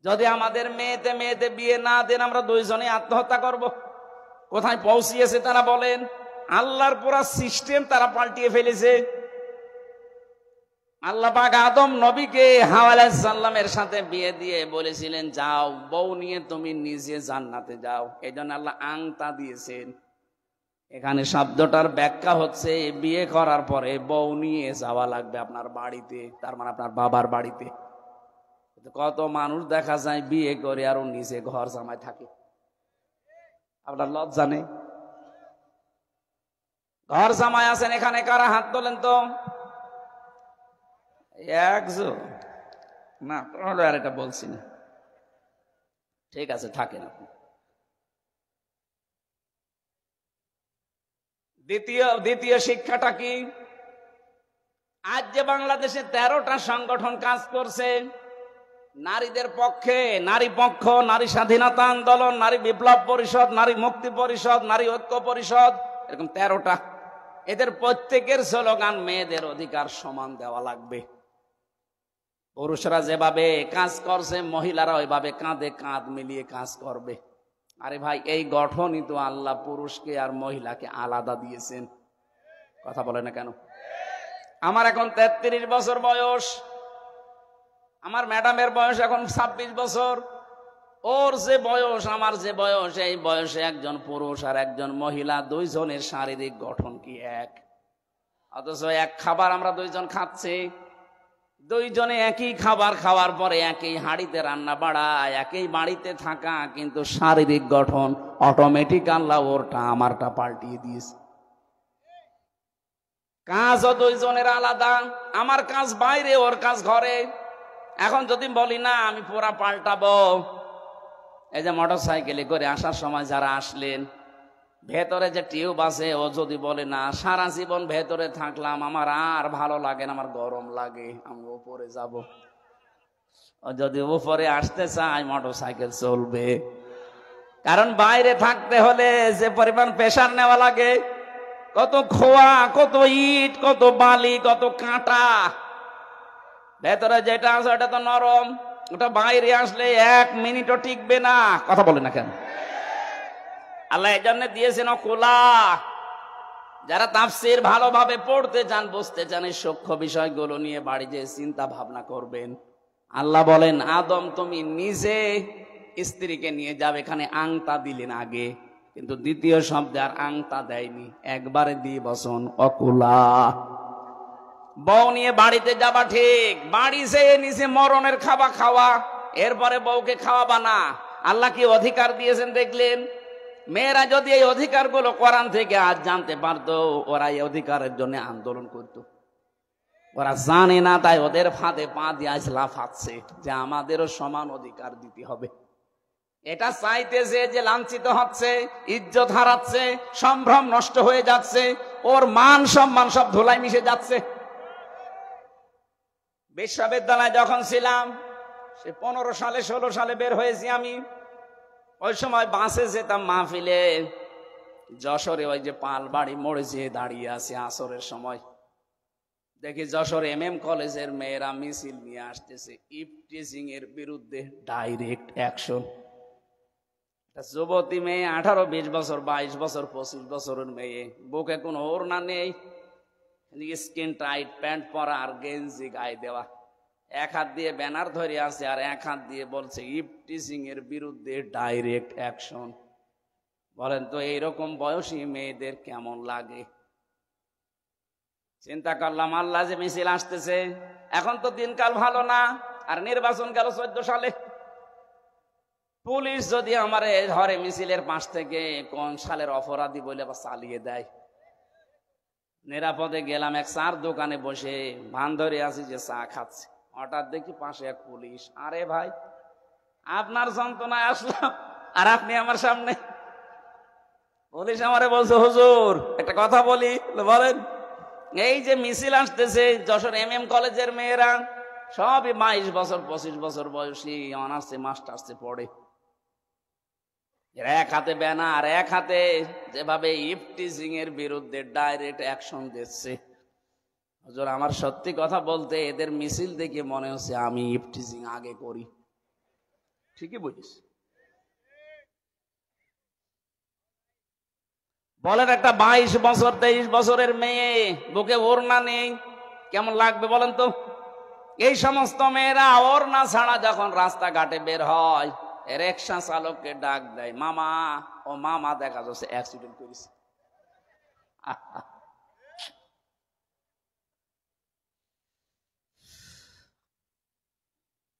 যদি আমাদের মেয়েতে বিয়ে না দেন, আমরা 2 জনে আত্মহত্যা করব। কোথায় পৌঁছিয়েছে তারা বলেন? আল্লাহর পুরা সিস্টেম তারা পাল্টিয়ে ফেলেছে। আল্লাহ পাক আদম নবীকে হাওয়া আলাইহিস সালামের সাথে বিয়ে দিয়ে বলেছিলেন, যাও বউ নিয়ে তুমি নিজে জান্নাতে যাও। এই জন্য আল্লাহ আংতা দিয়েছেন। এখানে শব্দটার ব্যাখ্যা হচ্ছে, বিয়ে করার পরে বউ নিয়ে যাওয়া লাগবে আপনার বাড়িতে, তার মানে আপনার বাবার বাড়িতে। কত মানুষ দেখা যায় বিয়ে করে আর নিজে ঘর জামাই থাকে। আপনার লজ্জা নেই? ঘর জামাই আছেন এখানে কারা? হাত তোলেন তো। একজন না, তাহলে আর এটা বলছি না। ঠিক আছে, থাকেন আপনি। দ্বিতীয় শিক্ষাটা কি? আজ যে বাংলাদেশে 13টা সংগঠন কাজ করছে নারীদের পক্ষে, নারী পক্ষ, নারী স্বাধীনতা আন্দোলন, নারী বিপ্লব পরিষদ, নারী মুক্তি পরিষদ, নারী ঐক্য পরিষদ, এরকম 13টা। এদের প্রত্যেকের স্লোগান মেয়েদের অধিকার সমান দেওয়া লাগবে। পুরুষরা যেভাবে কাজ করছে মহিলারা ওইভাবে কাঁধে কাঁধ মিলিয়ে কাজ করবে। আরে ভাই, এই গঠনই তো আল্লাহ পুরুষকে আর মহিলাকে আলাদা দিয়েছেন। কথা বলে না কেন? আমার এখন 33 বছর বয়স। আমার ম্যাডামের বয়স এখন 26 বছর। ওর যে বয়স আমার যে বয়স, এই বয়সে একজন পুরুষ আর একজন মহিলা দুইজনের শারীরিক গঠন কি এক? অথচ এক খাবার আমরা দুইজন খাচ্ছি, দুইজনে একই খাবার খাওয়ার পরে একই হাঁড়িতে রান্না বাড়া, একই বাড়িতে থাকা, কিন্তু শারীরিক গঠন অটোমেটিক আল্লাহ ওরটা আমারটা পাল্টিয়ে দিয়েছে। কাজও দুইজনের আলাদা, আমার কাজ বাইরে, ওর কাজ ঘরে। এখন যদি বলি না আমি পুরা পাল্টাবো, এই যে মোটর সাইকেলে করে আসার সময় যারা আসলেন, ভেতরে যে টিউব আছে, ও যদি বলে না সারা জীবন ভেতরে থাকলাম, আমার আর ভালো লাগে না, আমার গরম লাগে, আমি উপরে যাব। ও যদি উপরে আসতে চায় মোটর সাইকেল চলবে, কারণ বাইরে থাকতে হলে যে পরিমাণ প্রেসার নেওয়া লাগে, কত খোয়া, কত ইট, কত বালি, কত কাঁটা, ভেতরে যেটা আছে ওটা তো নরম, ওটা বাইরে আসলে 1 মিনিটও টিকবে না। কথা বলে না কেন? আল্লাহ এই জন্য দিয়েছেন অকুলা। যারা তাফসীর ভালোভাবে পড়তে চান, বুঝতে চান, এই সূক্ষ্ম বিষয়গুলো নিয়ে বাড়ি যেয়ে চিন্তা ভাবনা করবেন। আল্লাহ বলেন, আদম তুমি নিজে স্ত্রীকে নিয়ে যাবে, এখানে আংতা দিলেন আগে, কিন্তু দ্বিতীয় শব্দে আর আংতা দেয়নি, একবারে দিয়ে বসন অকুলা। বউ নিয়ে বাড়িতে যাবা ঠিক, বাড়ি যেয়ে নিজে মরণের খাবার খাওয়া, এরপরে বউকে খাওয়াবা না। আল্লাহ কি অধিকার দিয়েছেন দেখলেন? মেয়েরা যদি এই অধিকারগুলো কোরআন থেকে আজ জানতে পারতো, ওরা এই অধিকারের জন্য আন্দোলন করত। ওরা জানে না, তাই ওদের ফাঁদে পা দিয়ে আজ লাফাচ্ছে যে আমাদেরও সমান অধিকার দিতে হবে। এটা চাইতেছে যে লাঞ্ছিত হচ্ছে, ইজ্জত হারাচ্ছে, সম্ভ্রম নষ্ট হয়ে যাচ্ছে, ওর মান সম্মান সব ধুলায় মিশে যাচ্ছে। বিশ্ববিদ্যালয়ে যখন ছিলাম, সে 15 সালে 16 সালে বের হয়েছি আমি, ওই সময় বাসে যেতাম মাহফিলে, যশোরে ওই যে পাল বাড়ি মোড়ে যেয়ে দাঁড়িয়ে আছে আসরের সময়, দেখি যশোর MM কলেজের মেয়েরা মিছিল নিয়ে আসতেছে ইফটিজিং এর বিরুদ্ধে, ডাইরেক্ট অ্যাকশন। যুবতী মেয়ে, 18-20 বছর, 22 বছর, 25 বছরের মেয়ে, বুকে কোনো ওড়না নেই, স্কিন টাইট প্যান্ট পরা আর গেঞ্জি গায়ে দেওয়া, এক হাত দিয়ে ব্যানার ধরে আছে আর এক হাত দিয়ে বলছে ইফটিজিং এর বিরুদ্ধে ডাইরেক্ট অ্যাকশন। বলেন তো এইরকম বয়সী মেয়েদের কেমন লাগে? চিন্তা করলাম, আল্লাহ যে মিছিল আসতেছে, এখন তো দিনকাল ভালো না, আর নির্বাচন গেল 14 সালে। পুলিশ যদি আমারে ধরে মিছিলের পাশ থেকে, কোন সালের অপরাধী বলে আবার চালিয়ে দেয়। নিরাপদে গেলাম, এক চার দোকানে বসে ভান ধরে আছি যে চা খাচ্ছি, হঠাৎ দেখি পাশে এক পুলিশ। আরে ভাই, আপনার যন্ত্রণায় আসলাম আর আপনি আমার সামনে। পুলিশ আমারে বলছে, হুজুর একটা কথা বলি। বলেন। এই যে মিছিল আসতেছে, যশোর MM কলেজের মেয়েরা সবই 22 বছর 25 বছর বয়সী, অনার্সে মাস্টার্সে পড়ে। এক হাতে ব্যানার, এক হাতে যেভাবে ইফটিজিং এর বিরুদ্ধে ডাইরেক্ট অ্যাকশন দিচ্ছে। হুজুর আমার সত্যি কথা বলতে, এদের মিছিল দেখে মনে হচ্ছে আমি ইফটিজিং আগে করি। ঠিকই বুঝিস। বলেন, একটা 22 বছর 23 বছরের মেয়ে, বুকে ওড়না নেই, কেমন লাগবে বলেন তো? এই সমস্ত মেয়েরা ওড়না ছাড়া যখন রাস্তাঘাটে বের হয়, রিকশা চালককে ডাক দেয়, মামা। ও মামা দেখা যাচ্ছে অ্যাক্সিডেন্ট করেছে।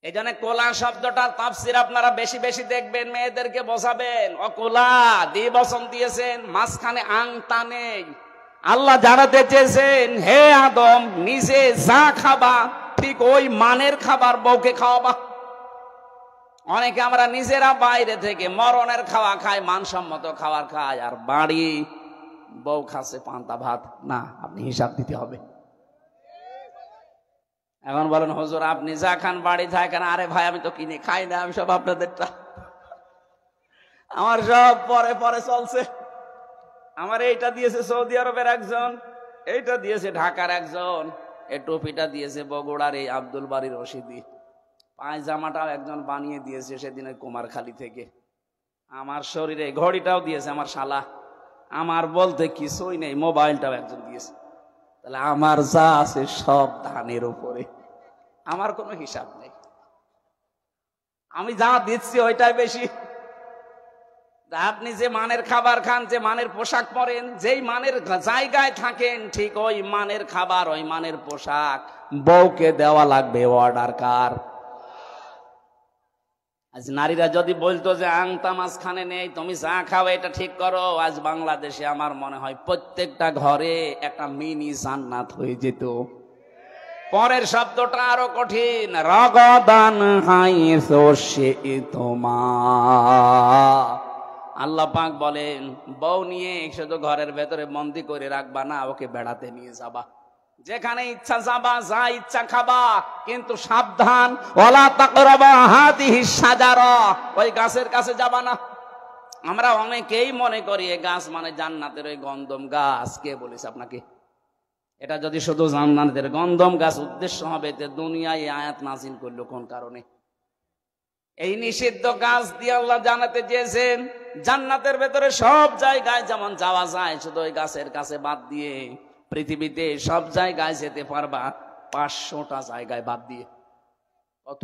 এই জন্য কোলা শব্দটার তাফসীর আপনারা বেশি বেশি দেখবেন, মেয়েদেরকে বোঝাবেন। অকুলা দ্বিবচন দিয়েছেন, মাঝখানে আংতা নেই। আল্লাহ জানাতে চেয়েছেন, হে আদম, নিজে যা খাবা ঠিক ওই মানের খাবার বউকে খাওয়াবা। অনেকে আমরা নিজেরা বাইরে থেকে মরণের খাওয়া খাই, মানসম্মত খাবার খাই, আর বাড়ি বউ খাচ্ছে পান্তা ভাত। না, আপনি হিসাব দিতে হবে। এখন বলেন, হুজুর আপনি যা খান বাড়ি থাকেন। আরে ভাই, আমি তো কিনে খাই না, আমি সব আপনাদেরটা, আমার সব পরে পরে চলছে। আমার এইটা দিয়েছে সৌদি আরবের একজন, এইটা দিয়েছে ঢাকার একজন, এই টুপিটা দিয়েছে বগুড়ার এই আব্দুল বাড়ি রশিদি, পায়জামাটাও একজন বানিয়ে দিয়েছে সেদিন ওই কুমারখালী থেকে। আমার শরীরে ঘড়িটাও দিয়েছে আমার শালা। আমার বলতে কিছুই নেই, মোবাইলটাও একজন দিয়েছে। তাহলে আমার যা আছে সব ধানের উপরে, আমার কোনো হিসাব নেই। আমি যা দিচ্ছি ওইটাই বেশি। আপনি যে মানের খাবার খান, যে মানের পোশাক পরেন, যেই মানের জায়গায় থাকেন, ঠিক ওই মানের খাবার, ওই মানের পোশাক বউকে দেওয়া লাগবে। অর্ডার কার? আজ নারীরা যদি বলতো যে আংতা মাঝখানে নেই, তুমি যা খাও এটা ঠিক করো, আজ বাংলাদেশে আমার মনে হয় প্রত্যেকটা ঘরে একটা মিনি জান্নাত হয়ে যেত। পরের শব্দটা আরো কঠিন, রগদান হাইসু শি'তুমা। আল্লাহ পাক বলেন, বউ নিয়ে শুধু ঘরের ভেতরে বন্দি করে রাখবা না, ওকে বেড়াতে নিয়ে যাবা, যেখানে ইচ্ছা যাবা, যা ইচ্ছা খাবা, কিন্তু সাবধান, ওয়ালা তাকরাবা হাদিহিস শাজারা, ওই গাছের কাছে যাবা না। আমরা অনেকেই মনে করি এই গাছ মানে জান্নাতের ওই গন্ধম গাছ। কে বলেছে আপনাকে? এটা যদি শুধু জান্নাতের গন্ধম গাছ উদ্দেশ্য হবে, তে দুনিয়ায় এই আয়াত নাযিল করলো কোন কারণে? এই নিষিদ্ধ গাছ দিয়ে আল্লাহ জানাতে চেয়েছেন জান্নাতের ভেতরে সব জায়গায় যেমন যাওয়া যায়, শুধু ওই গাছের কাছে বাদ দিয়ে পৃথিবীতে সব জায়গায় যেতে পারবা, 500টা জায়গায় বাদ দিয়ে। কত?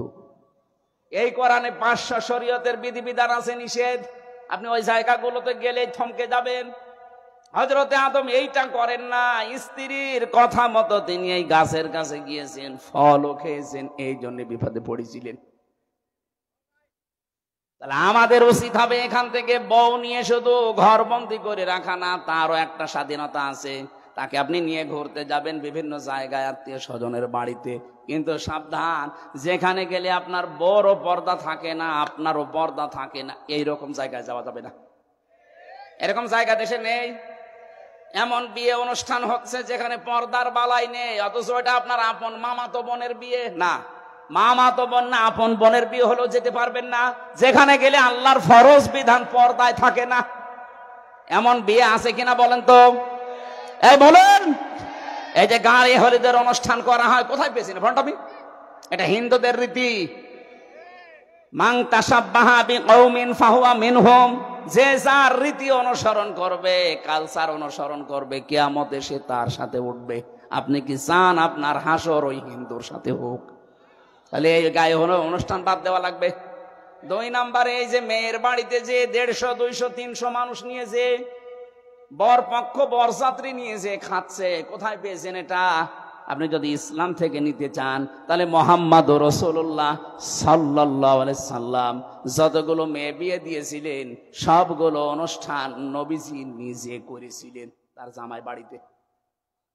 এই কোরআনে 500 শরীয়তের বিধিবিধান আছে নিষেধ। আপনি ওই জায়গাগুলোতে গেলে থমকে যাবেন। হযরতে আদম এইটা করেন না, স্ত্রীর কথা মতো তিনি এই গাছের কাছে গিয়েছেন, ফলও খেয়েছেন, এই জন্য বিপদে পড়েছিলেন। তাহলে আমাদের উচিত হবে এখান থেকে বউ নিয়ে শুধু ঘরবন্দি করে রাখা না, তারও একটা স্বাধীনতা আছে। তাকে আপনি নিয়ে ঘুরতে যাবেন বিভিন্ন জায়গায়, আত্মীয় স্বজনের বাড়িতে, কিন্তু সাবধান, যেখানে গেলে আপনার বড় পর্দা থাকে না, আপনারও পর্দা থাকে না, এইরকম জায়গায় যাওয়া যাবে না। এরকম জায়গা দেশে নেই। এমন বিয়ে অনুষ্ঠান হচ্ছে যেখানে পর্দার বালাই নেই, অথচ এটা আপনার আপন মামাতো বোনের বিয়ে। না, মামাতো বোন না, আপন বোনের বিয়ে হলেও যেতে পারবেন না, যেখানে গেলে আল্লাহর ফরজ বিধান পর্দায় থাকে না। এমন বিয়ে আছে কিনা বলেন তো? এই বলেন, এই যে গাড়ি হলিদের অনুষ্ঠান করা হয়, কোথায় পেয়েছি না ভণ্ডামি? এটা হিন্দুদের রীতি। মান তাশাব্বাহা বিকওমিন ফাহুয়া মিনহুম, যে যার রীতি অনুসরণ করবে, কালচার অনুসরণ করবে, কিয়ামতে সে তার সাথে উঠবে। আপনি কি চান আপনার হাসর ওই হিন্দুর সাথে হোক? তাহলে এই গায়ে হলো অনুষ্ঠান বাদ দেওয়া লাগবে। 2 নম্বরে, এই যে মেয়ের বাড়িতে যে 150, 200, 300 মানুষ নিয়ে যে বর পক্ষ বরযাত্রী নিয়ে যে খাচ্ছে, কোথায় পেয়েছেন এটা? আপনি যদি ইসলাম থেকে নিতে চান, তাহলে মুহাম্মদুর রাসূলুল্লাহ সাল্লাল্লাহু আলাইহি সাল্লাম যতগুলো মেয়ে বিয়ে দিয়েছিলেন, সবগুলো অনুষ্ঠান নবীজি নিজে করেছিলেন তার জামাই বাড়িতে।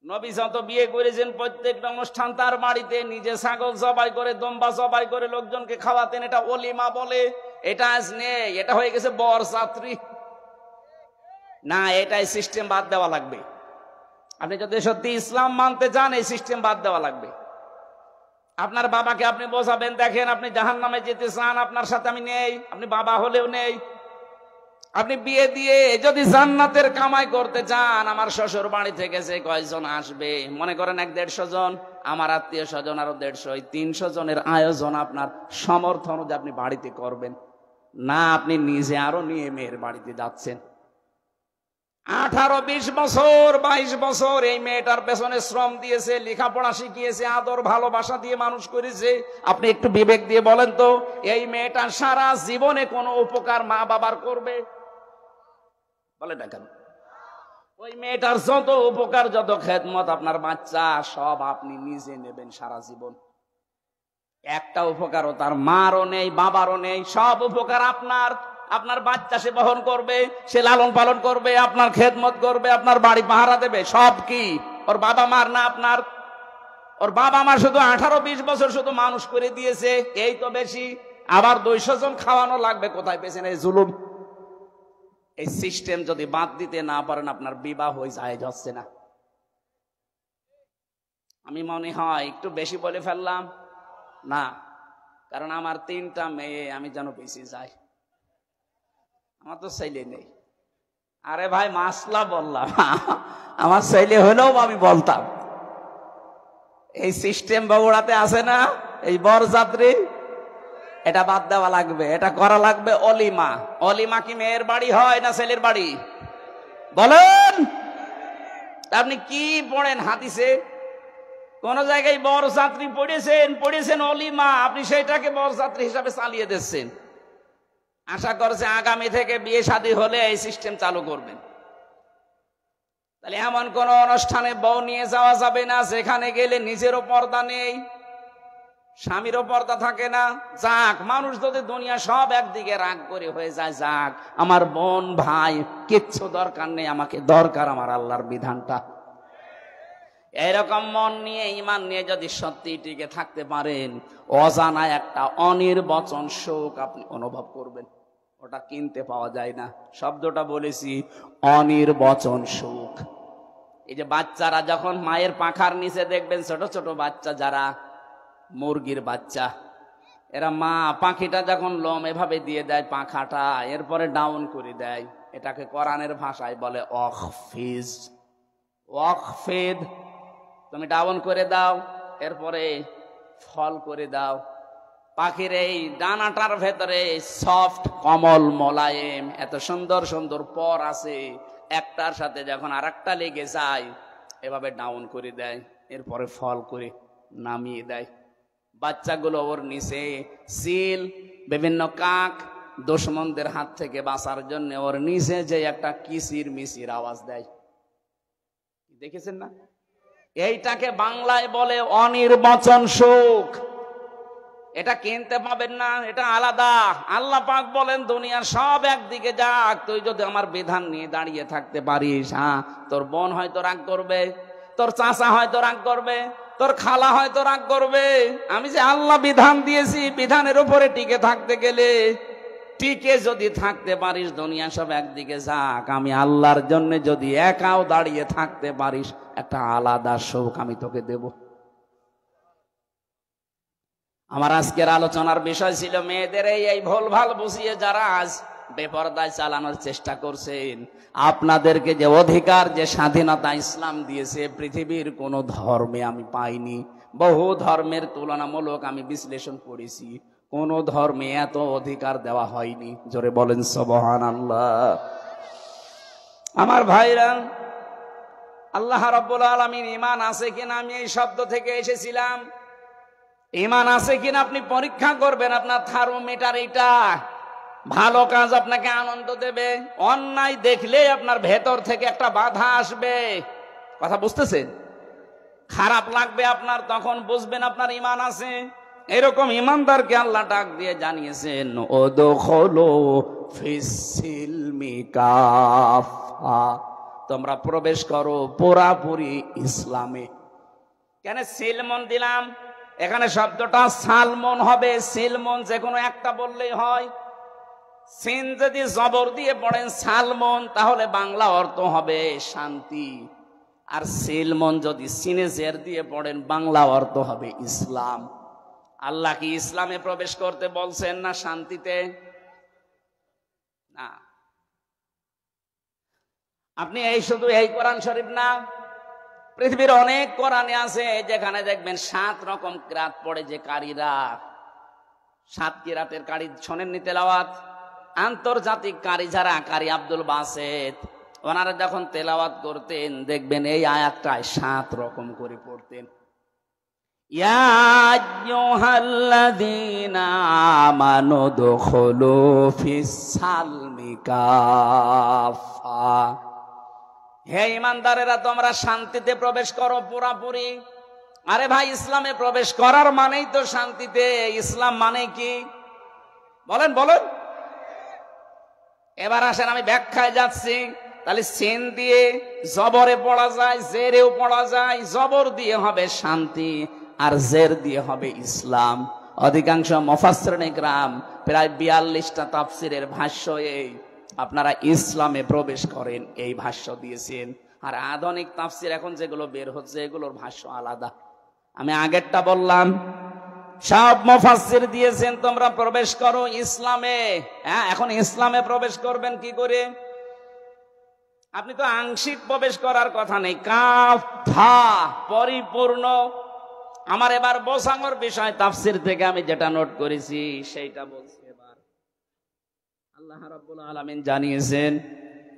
নবী যত বিয়ে করেছেন প্রত্যেকটা অনুষ্ঠান তার বাড়িতে নিজে ছাগল জবাই করে, দম্বা জবাই করে লোকজনকে খাওয়াতেন। এটা ওলিমা বলে। এটা আজ নেই, এটা হয়ে গেছে বরযাত্রী। না, এটাই সিস্টেম বাদ দেওয়া লাগবে। আপনি যদি সত্যি ইসলাম মানতে চান, এই সিস্টেম বাদ দেওয়া লাগবে। আপনার বাবাকে আপনি বোঝাবেন, দেখেন আপনি জাহান্নামে যেতে চান, আপনার সাথে আমি নেই, আপনি বাবা হলেও নেই। আপনি বিয়ে দিয়ে যদি জান্নাতের কামাই করতে চান, আমার শ্বশুর বাড়ি থেকে যে কয়জন আসবে, মনে করেন 150 জন, আমার আত্মীয় স্বজন আরো 150, 300 জনের আয়োজন আপনার সমর্থন অনুযায়ী আপনি বাড়িতে করবেন না। আপনি নিজে আরো নিয়ে মেয়ের বাড়িতে যাচ্ছেন। 18, 20 বছর, 22 বছর এই মেয়েটার পেছনে শ্রম দিয়েছে, লেখাপড়া শিখিয়েছে, আদর ভালোবাসা দিয়ে মানুষ করেছে। আপনি একটু বিবেক দিয়ে বলেন তো, এই মেয়েটা সারা জীবনে কোনো উপকার মা বাবার করবে? বলেন না কেন? ওই মেয়েটার যত উপকার, যত খেদমত, আপনার বাচ্চা সব আপনি নিজে নেবেন সারা জীবন। একটা উপকারও তার মারও নেই, বাবারও নেই। সব উপকার আপনার। আপনার বাচ্চা সে বহন করবে, সে লালন পালন করবে, আপনার খেদমত করবে, আপনার বাড়ি পাহারা দেবে। সব কি ওর বাবা মার না আপনার? ওর বাবা মা শুধু 18-20 বছর শুধু মানুষ করে দিয়েছে, এই তো বেশি। আবার 200 জন খাওয়ানো লাগবে। কোথায় পেয়েছেন এই জুলুম? এই সিস্টেম যদি বাদ দিতে না পারেন, আপনার বিবাহ হয়ে যায় যাচ্ছে না। আমি মনে হয় একটু বেশি বলে ফেললাম না, কারণ আমার 3টা মেয়ে, আমি যেন বেশি যাই। আমার তো ছেলে নেই। আরে ভাই, মাসলা বললাম, আমার ছেলে হলেও আমি বলতাম। এই সিস্টেম বগুড়াতে আছে না, এই বরযাত্রী, এটা বাদ দেওয়া লাগবে। এটা করা লাগবে অলিমা। অলিমা কি মেয়ের বাড়ি হয় না ছেলের বাড়ি? বলেন। আপনি কি পড়েন হাদিসে? কোন জায়গায় বরযাত্রী পড়েছেন অলিমা, আপনি সেইটাকে বরযাত্রী হিসাবে চালিয়ে দিচ্ছেন। আশা করছে আগামী থেকে বিয়ে শাদী হলে এই সিস্টেম চালু করবেন। তাহলে এমন কোন অনুষ্ঠানে বউ নিয়ে যাওয়া যাবে না যেখানে গেলে নিজেরও পর্দা নেই, স্বামীরও পর্দা থাকে না। যাক, মানুষ যদি দুনিয়া সব একদিকে রাগ করে হয়ে যায়, যাক, আমার বোন ভাই কিচ্ছু দরকার নেই, আমাকে দরকার আমার আল্লাহর বিধানটা। এরকম মন নিয়ে, ঈমান নিয়ে যদি সত্যি টিকে থাকতে পারেন, অজানা একটা অনির্বচন সুখ আপনি অনুভব করবেন। ওটা কিনতে পাওয়া যায় না। শব্দটা বলেছি, অনির্বচন সুখ। এই যে বাচ্চারা যখন মায়ের পাখার নিচে দেখবেন ছোট ছোট বাচ্চা, যারা মুরগির বাচ্চা, এরা মা পাখিটা যখন লোম এভাবে দিয়ে দেয় পাখাটা, এরপরে ডাউন করে দেয়, এটাকে কোরআনের ভাষায় বলে ওয়াকফিজ, ওয়াকফিদ। তুমি ডাউন করে দাও, এরপরে ফল করে দাও। পাখির এই ডানাটার ভেতরে সফট, কমল, মোলায়েম, এত সুন্দর সুন্দর পর আছে, একটার সাথে যখন আরেকটা লেগে যায় এভাবে ডাউন করে দেয়, এরপরে ফল করে নামিয়ে দেয়। বাচ্চাগুলো ওর নিচে সিল, বিভিন্ন কাক, দুশমনদের হাত থেকে বাঁচার জন্য ওর নিচে যে একটা কিচির মিচির আওয়াজ দেয়, দেখেছেন না? এইটাকে বাংলায় বলে অনির্বচন সুখ। এটা কিনতে পাবেন না, এটা আলাদা। আল্লাহ পাক বলেন দুনিয়ার সব একদিকে যাক, তুই যদি আমার বিধান নিয়ে দাঁড়িয়ে থাকতে পারিস, হ্যাঁ, তোর বোন হয়তো রাগ করবে, তোর চাচা হয়তো রাগ করবে, তোর খালা হয়তো রাগ করবে। আমি যে আল্লাহ বিধান দিয়েছি, বিধানের উপরে টিকে থাকতে গেলে, টিকে যদি থাকতে পারিস, দুনিয়া সব একদিকে যাক, আমি আল্লাহর জন্য যদি একাও দাঁড়িয়ে থাকতে পারিস, একটা আলাদা সুখ আমি তোকে দেব। আমার আজকের আলোচনার বিষয় ছিল মেয়েদের এই ভুল ভাল বুঝিয়ে যারা আজ বেপরদায় চালানোর চেষ্টা করছেন। আপনাদেরকে যে অধিকার, যে স্বাধীনতা ইসলাম দিয়েছে, পৃথিবীর কোন ধর্মে আমি পাইনি। বহু ধর্মের তুলনামূলক আমি বিশ্লেষণ করেছি, কোন ধর্মে এত অধিকার দেওয়া হয়নি। জোরে বলেন সুবহানাল্লাহ। আমার ভাইরা, আল্লাহ রাব্বুল আলামিন ঈমান আছে কিনা, আমি এই শব্দ থেকে এসেছিলাম। ঈমান আছে কিনা আপনি পরীক্ষা করবেন। আপনার থার্মোমিটার এটা। ভালো কাজ আপনাকে আনন্দ দেবে, অন্যায় দেখলে আপনার ভেতর থেকে একটা বাধা আসবে। কথা বুঝতেছেন? খারাপ লাগবে আপনার, তখন বুঝবেন আপনার ঈমান আছে। এরকম ঈমানদারকে আল্লাহ ডাক দিয়ে জানিয়েছেন, উদখুলু ফিস-সিলমি কাফা, তোমরা প্রবেশ করো পুরাপুরি ইসলামে। কেন সিলমন দিলাম? এখানে শব্দটা সালমন হবে, সিলমন যে কোনো একটা বললেই হয়। সিন যদি জবর দিয়ে পড়েন সালমন, তাহলে বাংলা অর্থ হবে শান্তি। আর সিলমন যদি সিনে জের দিয়ে পড়েন, বাংলা অর্থ হবে ইসলাম। আল্লাহ কি ইসলামে প্রবেশ করতে বলছেন না শান্তিতে? না। আপনি এই শুধু এই কোরআন শরীফ না, পৃথিবীর অনেক কোরআনে আছে যেখানে দেখবেন 7 রকম কিরাত পড়ে যে কারীরা, 7 কিরাতের কারী শোনেননি তেলাওয়াত? আন্তর্জাতিক কারী যারা, কারী আব্দুল বাসেত, ওনারা যখন তেলাওয়াত করতেন দেখবেন এই আয়াতটায় 7 রকম করে পড়তেন। ইয়া আইয়ুহাল্লাযীনা আমানু দুখুলু ফিস-সালমি কাফা, হে ঈমানদারেরা তোমরা শান্তিতে প্রবেশ করো পুরাপুরি। আরে ভাই, ইসলামে প্রবেশ করার মানেই তো শান্তিতে। ইসলাম মানে কি বলেন বলেন? এবার আসেন আমি ব্যাখ্যায় যাচ্ছি। তাহলে সিন দিয়ে জবরে পড়া যায়, জেরেও পড়া যায়। জবর দিয়ে হবে শান্তি, আর জের দিয়ে হবে ইসলাম। অধিকাংশ মুফাসসিরিনে কিরাম প্রায় 42টা তাফসীরের ভাষ্য এই আপনারা ইসলামে প্রবেশ করেন এই ভাষ্য দিয়েছেন। আর আধুনিক তাফসীর এখন যেগুলো বের হচ্ছে, এগুলোর ভাষ্য আলাদা। আমি আগেরটা বললাম, সব মুফাসসির দিয়েছেন তোমরা প্রবেশ করো ইসলামে। হ্যাঁ, এখন ইসলামে প্রবেশ করবেন কি করে? আপনি তো আংশিক প্রবেশ করার কথা নেই, কাফা পরিপূর্ণ। আমার এবার বোঝানোর বিষয় তাফসীর থেকে আমি যেটা নোট করেছি সেইটা বলছি। এবার আল্লাহ রাব্বুল আলামিন জানিয়েছেন,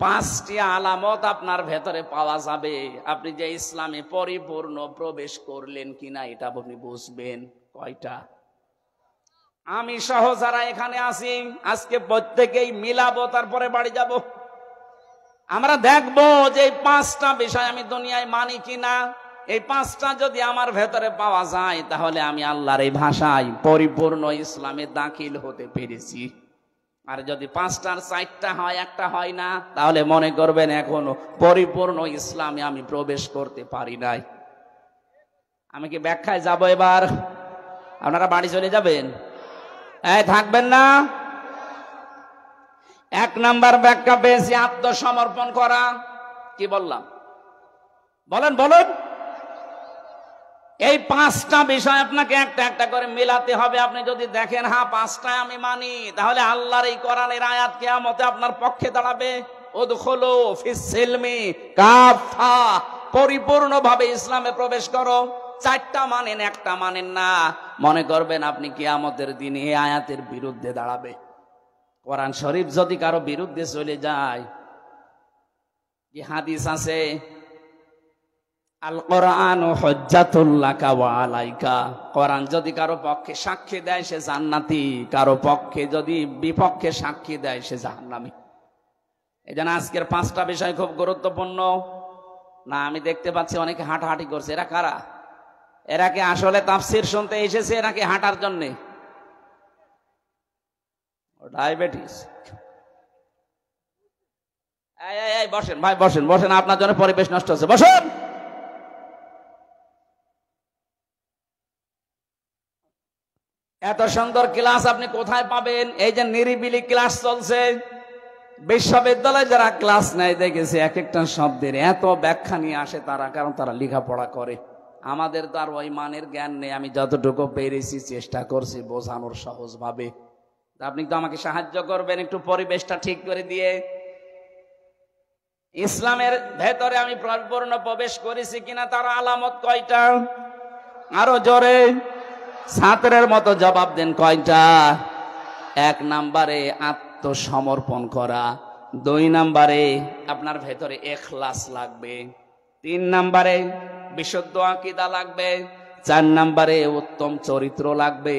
5টি আলামত আপনার ভেতরে পাওয়া যাবে, আপনি যে ইসলামে পরিপূর্ণ প্রবেশ করলেন কিনা এটা আপনি বুঝবেন। কয়টা? আমি সহ যারা এখানে আছি আজকে প্রত্যেকেই মিলাবো, তারপরে বাড়ি যাব। আমরা দেখবো যে এই 5টা বিষয় আমি দুনিয়ায় মানি কিনা। এই 5টা যদি আমার ভেতরে পাওয়া যায় তাহলে আমি আল্লাহর এই ভাষায় পরিপূর্ণ ইসলামে দাখিল হতে পেরেছি। আর যদি 5টার 4টা হয়, একটা হয় না, তাহলে মনে করবেন এখনো পরিপূর্ণ ইসলামে আমি প্রবেশ করতে পারি নাই। আমি কি ব্যাখ্যায় যাব এবার? আপনারা বাড়ি চলে যাবেন? থাকবেন না? 1 নাম্বার ব্যাখ্যা পেয়েছি, আত্মসমর্পণ করা। কি বললাম? বলেন বলেন। এই 5টা বিষয় আপনাকে একটা একটা করে মিলাতে হবে। আপনি যদি দেখেন হ্যাঁ 5টায় আমি মানি, তাহলে আল্লাহর এই কোরআনের আয়াত কিয়ামতে আপনার পক্ষে দাঁড়াবে। উদখুলু ফিস সিলমি কাফা, পরিপূর্ণভাবে ইসলামে প্রবেশ করো। 4টা মানেন, একটা মানেন না, মনে করবেন আপনি কিয়ামতের দিনে এই আয়াতের বিরুদ্ধে দাঁড়াবে। কোরআন শরীফ যদি কারো বিরুদ্ধে চলে যায়, কি হাদিস আছে, আল কোরআন হুজ্জাতুল লাকা ওয়া আলাইকা, কোরআন যদি কারো পক্ষে সাক্ষী দেয় সে জান্নাতি, কারো পক্ষে যদি বিপক্ষে সাক্ষী দেয় সে জাহান্নামী। এজন্য আজকের 5টা বিষয় খুব গুরুত্বপূর্ণ। না, আমি দেখতে পাচ্ছি অনেকে হাঁটাহাঁটি করছে। এরা কারা? এরা কি আসলে তাফসীর শুনতে এসেছে নাকি হাঁটার জন্য? ডায়াবেটিস। এই বসেন ভাই, বসেন বসেন, আপনার জন্য পরিবেশ নষ্ট হচ্ছে, বসেন। এত সুন্দর ক্লাস আপনি কোথায় পাবেন? এই যে নিরিবিলি ক্লাস চলছে, বিশ্ববিদ্যালয়ে যারা ক্লাস নেয় দেখেছে এক একটা শব্দের এত ব্যাখ্যা নিয়ে আসে তারা, কারণ তারা লেখাপড়া করে। আমাদের তো আর ওই মানের জ্ঞান নেই। আমি যতটুকু পেরেছি চেষ্টা করছি বোঝানোর সহজভাবে। আপনি তো আমাকে সাহায্য করবেন একটু পরিবেশটা ঠিক করে দিয়ে। ইসলামের ভেতরে আমি পরিপূর্ণ প্রবেশ করেছি কিনা তার আলামত কয়টা? আরো জোরে ছাত্রের মতো জবাব দেন, কয়টা? 1 নাম্বারে আত্মসমর্পণ করা, 2 নাম্বারে আপনার ভেতরে ইখলাস লাগবে, 3 নাম্বারে বিশুদ্ধ আকীদা লাগবে, 4 নাম্বারে উত্তম চরিত্র লাগবে,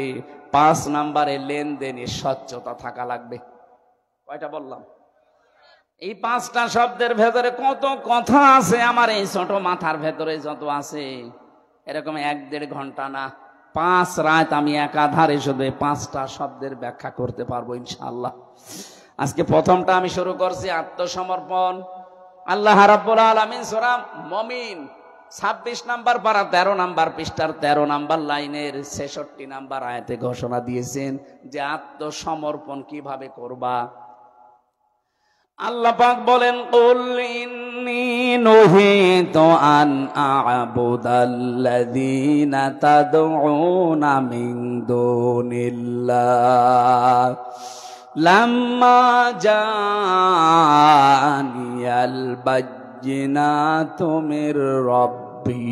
5 নাম্বারে লেনদেনে স্বচ্ছতা থাকা লাগবে। কয়টা বললাম? এই 5টা শব্দের ভেতরে কত কথা আছে, আমার এই ছোট মাথার ভেতরে যত আছে এরকম 1-1.5 ঘন্টা না, 5 রাত আমি একাধারে শুধু 5টা শব্দের ব্যাখ্যা করতে পারবো ইনশাআল্লাহ। আজকে প্রথমটা আমি শুরু করছি, আত্মসমর্পণ। আল্লাহ রাব্বুল আলামিন সূরা মুমিন 26 নাম্বার পারা 13 নাম্বার পৃষ্ঠার 13 নাম্বার লাইনের 66 নাম্বার আয়াতে ঘোষণা দিয়েছেন যে আত্মসমর্পণ কিভাবে করবা। আল্লাহ পাক বলেন, কুল ইন্নী নুহিতু আন আ'বুদাল্লাযীনা তাদউনা মিন দুনিল্লাহ লাম্মা জাআনিয়াল বায়্যিনাতু মির রাব্বি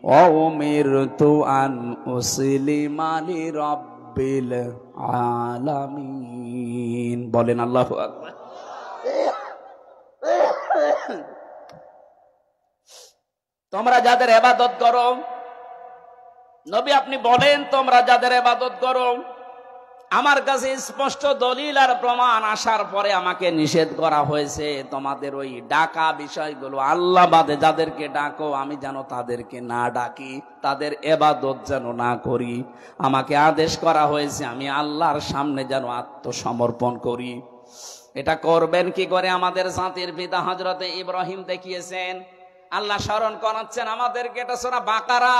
ওয়া উমিরতু আন উসলিমা লিরাব্বিল আলামিন। বলেন আল্লাহু আকবার। তোমরা যাদের ইবাদত করো, নবী আপনি বলেন তোমরা যাদের ইবাদত করো, আমার কাছে স্পষ্ট দলিল আর প্রমাণ আসার পরে আমাকে নিষেধ করা হয়েছে তোমাদের ওই ডাকা বিষয়গুলো, আল্লাহ বাদে যাদেরকে ডাকো আমি যেন তাদেরকে না ডাকি, তাদের ইবাদত যেন না করি। আমাকে আদেশ করা হয়েছে আমি আল্লাহর সামনে যেন আত্মসমর্পণ করি। এটা করবেন কি করে? আমাদের জাতির পিতা হযরতে ইব্রাহিম দেখিয়েছেন। আল্লাহ স্মরণ করাচ্ছেন আমাদেরকে। এটা সূরা বাকারা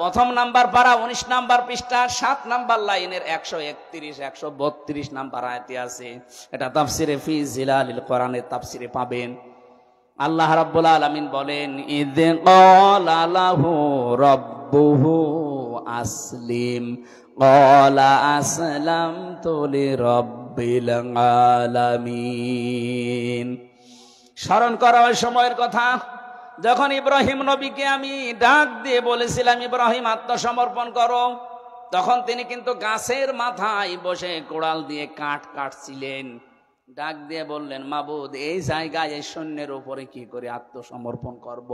1 নাম্বার পারা 19 নাম্বার পৃষ্ঠা 7 নাম্বার লাইনের 131 132 নাম্বার আয়াতে আছে। এটা তাফসিরে ফি জিলালিল কোরআনের তাফসিরে পাবেন। আল্লাহ রাব্বুল আলামিন বলেন, ইয ক্বালা লাহু রাব্বুহু আসলিম ক্বালা আসলামতু লিরাব্বিল আলামিন। স্মরণ করা ওই সময়ের কথা যখন ইব্রাহিম নবীকে আমি ডাক দিয়ে বলেছিলাম ইব্রাহিম আত্মসমর্পণ করো, তখন তিনি কিন্তু গাছের মাথায় বসে কোড়াল দিয়ে কাঠ কাটছিলেন। ডাক দিয়ে বললেন, মাবুদ, এই জায়গায় এই সৈন্যের উপরে কি করে আত্মসমর্পণ করব?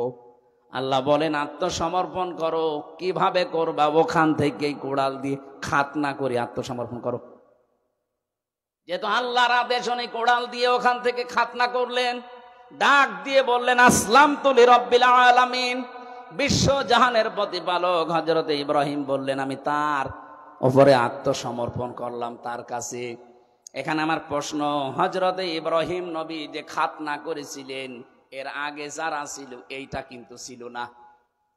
আল্লাহ বলেন, আত্মসমর্পণ করো। কিভাবে করবা? ওখান থেকেই কোড়াল দিয়ে খাতনা করে আত্মসমর্পণ করো। যেহেতু আল্লাহর আদেশ, উনি কোড়াল দিয়ে ওখান থেকে খাতনা করলেন। ডাক দিয়ে বললেন, আসলামতু লিরাব্বিল আলামিন, বিশ্ব জাহানের প্রতিপালক হযরত ইব্রাহিম বললেন, আমি তার উপরে আত্মসমর্পণ করলাম, তার কাছে। এখানে আমার প্রশ্ন, হযরত ইব্রাহিম নবী যে খাতনা করেছিলেন, এর আগে যারা ছিল এইটা কিন্তু ছিল না।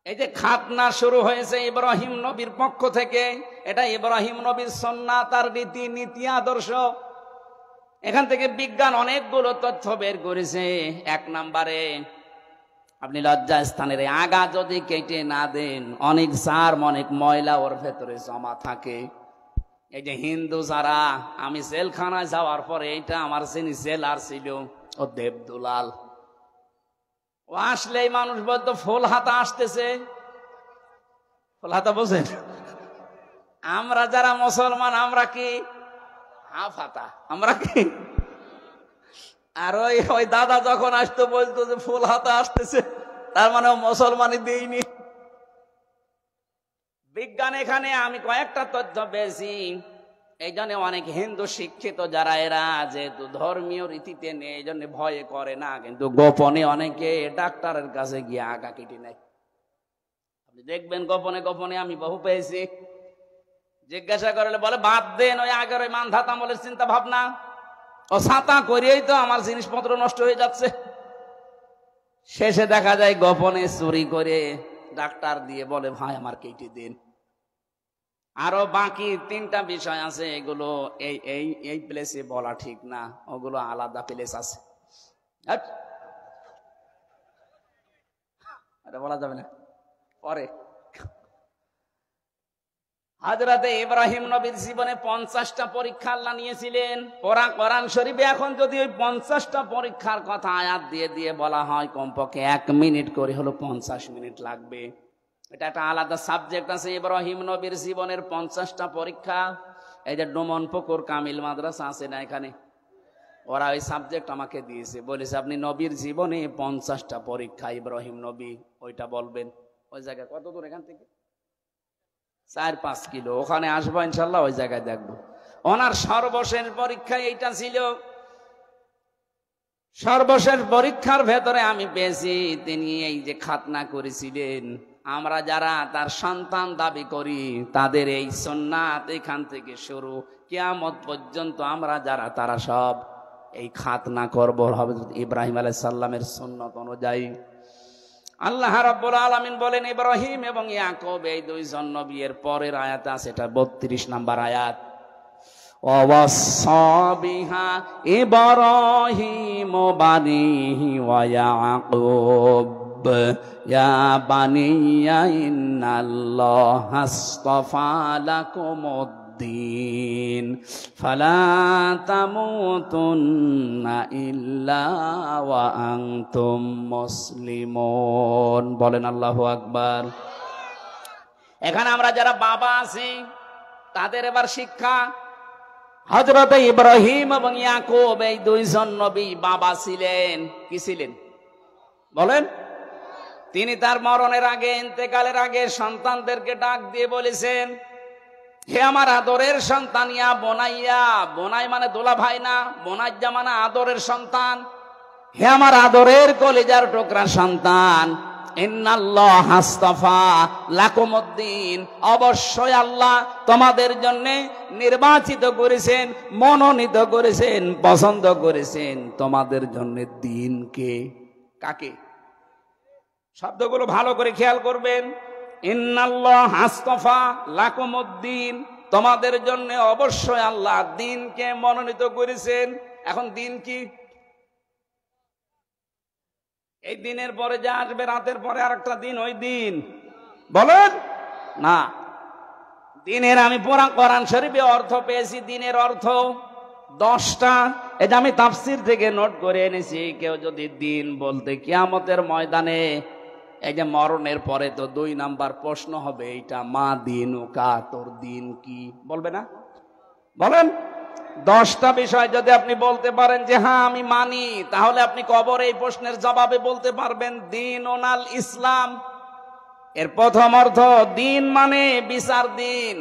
এই যে খাতনা শুরু হয়েছে ইব্রাহিম নবীর পক্ষ থেকে, এটা ইব্রাহিম নবীর সুন্নাত, তার রীতি নীতি আদর্শ। এখান থেকে বিজ্ঞান অনেকগুলো তথ্য বের করেছে। এক নম্বরে, আপনি লজ্জা স্থানের আগা যদি কেটে না দেন, অনেক জার্ম, অনেক ময়লা ওর ভেতরে জমা থাকে। এই যে হিন্দু যারা, আমি জেলখানায় যাওয়ার পরে এইটা আমার যিনি জেলার ছিল, ও দেবদুলাল, ও আসলেই মানুষ বলতো ফুল হাতা আসতেছে। ফুল হাতা বোঝেন? আমরা যারা মুসলমান, আমরা কি হাফ হাতা, আমরা কি। আর ওই দাদা যখন আসতো বলতো যে ফুল হাতা আসতেছে, তার মানে মুসলমানই দেয়নি। বিজ্ঞান এখানে আমি কয়েকটা তথ্য পেয়েছি। এই জন্য অনেক হিন্দু শিক্ষিত যারা, এরা যেহেতু ধর্মীয় রীতিতে নেই, এই জন্য ভয়ে করে না, কিন্তু গোপনে অনেকে ডাক্তারের কাছে গিয়ে আগা কেটে নেয়। আপনি দেখবেন গোপনে গোপনে, আমি বহু পেয়েছি। জিজ্ঞাসা করলে বলে, বাদ দেন ওই আগের ওই মানধাত আমলের চিন্তা ভাবনা, ও ছাতা করিয়েই তো আমার জিনিসপত্র নষ্ট হয়ে যাচ্ছে। শেষে দেখা যায় গোপনে চুরি করে ডাক্তার দিয়ে বলে, ভাই আমার কেটে দিন। আরো বাকি 3টা বিষয় আছে, এগুলো এই প্লেসে বলা ঠিক না, ওগুলো আলাদা প্লেস আছে, এটা বলা যাবে না পরে। হযরত ইব্রাহিম নবীর জীবনে 50টা পরীক্ষা আল্লাহ নিয়েছিলেন। কোরআন শরীফে এখন যদি ওই 50টা পরীক্ষার কথা আয়াত দিয়ে দিয়ে বলা হয়, কমপক্ষে 1 মিনিট করে হলো 50 মিনিট লাগবে। এটা একটা আলাদা সাবজেক্ট আছে, ইব্রাহিম নবীর জীবনের 50টা পরীক্ষা। এই যে ডোমন পুকুর কামিল মাদ্রাসা আছে না, এখানে ওরা ওই সাবজেক্ট আমাকে দিয়েছে, বলেছে আপনি নবীর জীবনে 50টা পরীক্ষা ইব্রাহিম নবী, ওইটা বলবেন। ওই জায়গায় কত দূর এখান থেকে? 4-5 কিলো। ওখানে আসবো ইনশাল্লাহ, ওই জায়গায় দেখবো। ওনার সর্বশেষ পরীক্ষা এইটা ছিল। সর্বশেষ পরীক্ষার ভেতরে আমি পেয়েছি, তিনি এই যে খাতনা করেছিলেন, আমরা যারা তার সন্তান দাবি করি, তাদের এই সুন্নাত এখান থেকে শুরু কিয়ামত পর্যন্ত আমরা যারা, তারা সব এই খাতনা করব হযরত ইব্রাহিম আলাইহিস সালামের সুন্নাত অনুযায়ী। আল্লাহ রাব্বুল আলামিন বলেন, ইব্রাহিম এবং ইয়াকুব এই 2 জন নবী, এর পরের আয়াত আছে, এটা 32 নম্বর আয়াত। ওয়াসাা বিহা ইব্রাহিম বানিহি ওয়া ইয়াকুব ইয়া বানিয়া ইন্নাল্লাহা আসতাফা লাকুমুদ্দীন ফালা তামুতুন্না ইল্লা ওয়া আনতুম মুসলিমুন। বলেন আল্লাহু আকবার। এখানে আমরা যারা বাবা আছি, তাদের এবার শিক্ষা। হযরত ইব্রাহিম এবং ইয়াকুব এই 2 জন নবী বাবা ছিলেন। কি ছিলেন বলেন? তিনি তার মরণের আগে, ইন্তেকালের আগে সন্তানদেরকে ডাক দিয়ে বলেছেন, হে আমার আদরের সন্তান, ইয়া বোনাইয়া, বোনাই মানে দোলা ভাই না, বোনাইয়া মানে আদরের সন্তান, হে আমার আদরের কলিজার টুকরা সন্তান, ইন্নাল্লাহা আসতাফা লাকুমুদ্দীন, অবশ্যই আল্লাহ তোমাদের জন্য নির্বাচিত করেছেন, মনোনীত করেছেন, পছন্দ করেছেন তোমাদের জন্য দ্বীনকে। কাকে? শব্দগুলো ভালো করে খেয়াল করবেন। ইন্নাল্লাহা আসতাফা লাকুমুদ্দীন, তোমাদের জন্য অবশ্যই আল্লাহ দ্বীনকে মনোনীত করেছেন। এখন দ্বীন কি? এই দিনের পরে যা আসবে, রাতের পরে আরেকটা দিন, ওই দিন বলেন না। দিনের আমি কোরআন শরীফে অর্থ পেয়েছি, দিনের অর্থ 10টা। এটা আমি তাফসীর থেকে নোট করে এনেছি। কেউ যদি দিন বলতে কিয়ামতের ময়দানে, এই যে মরণের পরে তো 2 নাম্বার প্রশ্ন হবে, এইটা মা দিনুকা, তোর দিন কি, বলবে না? বলেন। 10টা বিষয় যদি আপনি বলতে পারেন যে হ্যাঁ আমি মানি, তাহলে আপনি কবরে এই প্রশ্নের জবাবে বলতে পারবেন দিন ওনাল ইসলাম। এর প্রথম অর্থ দিন মানে বিচার দিন।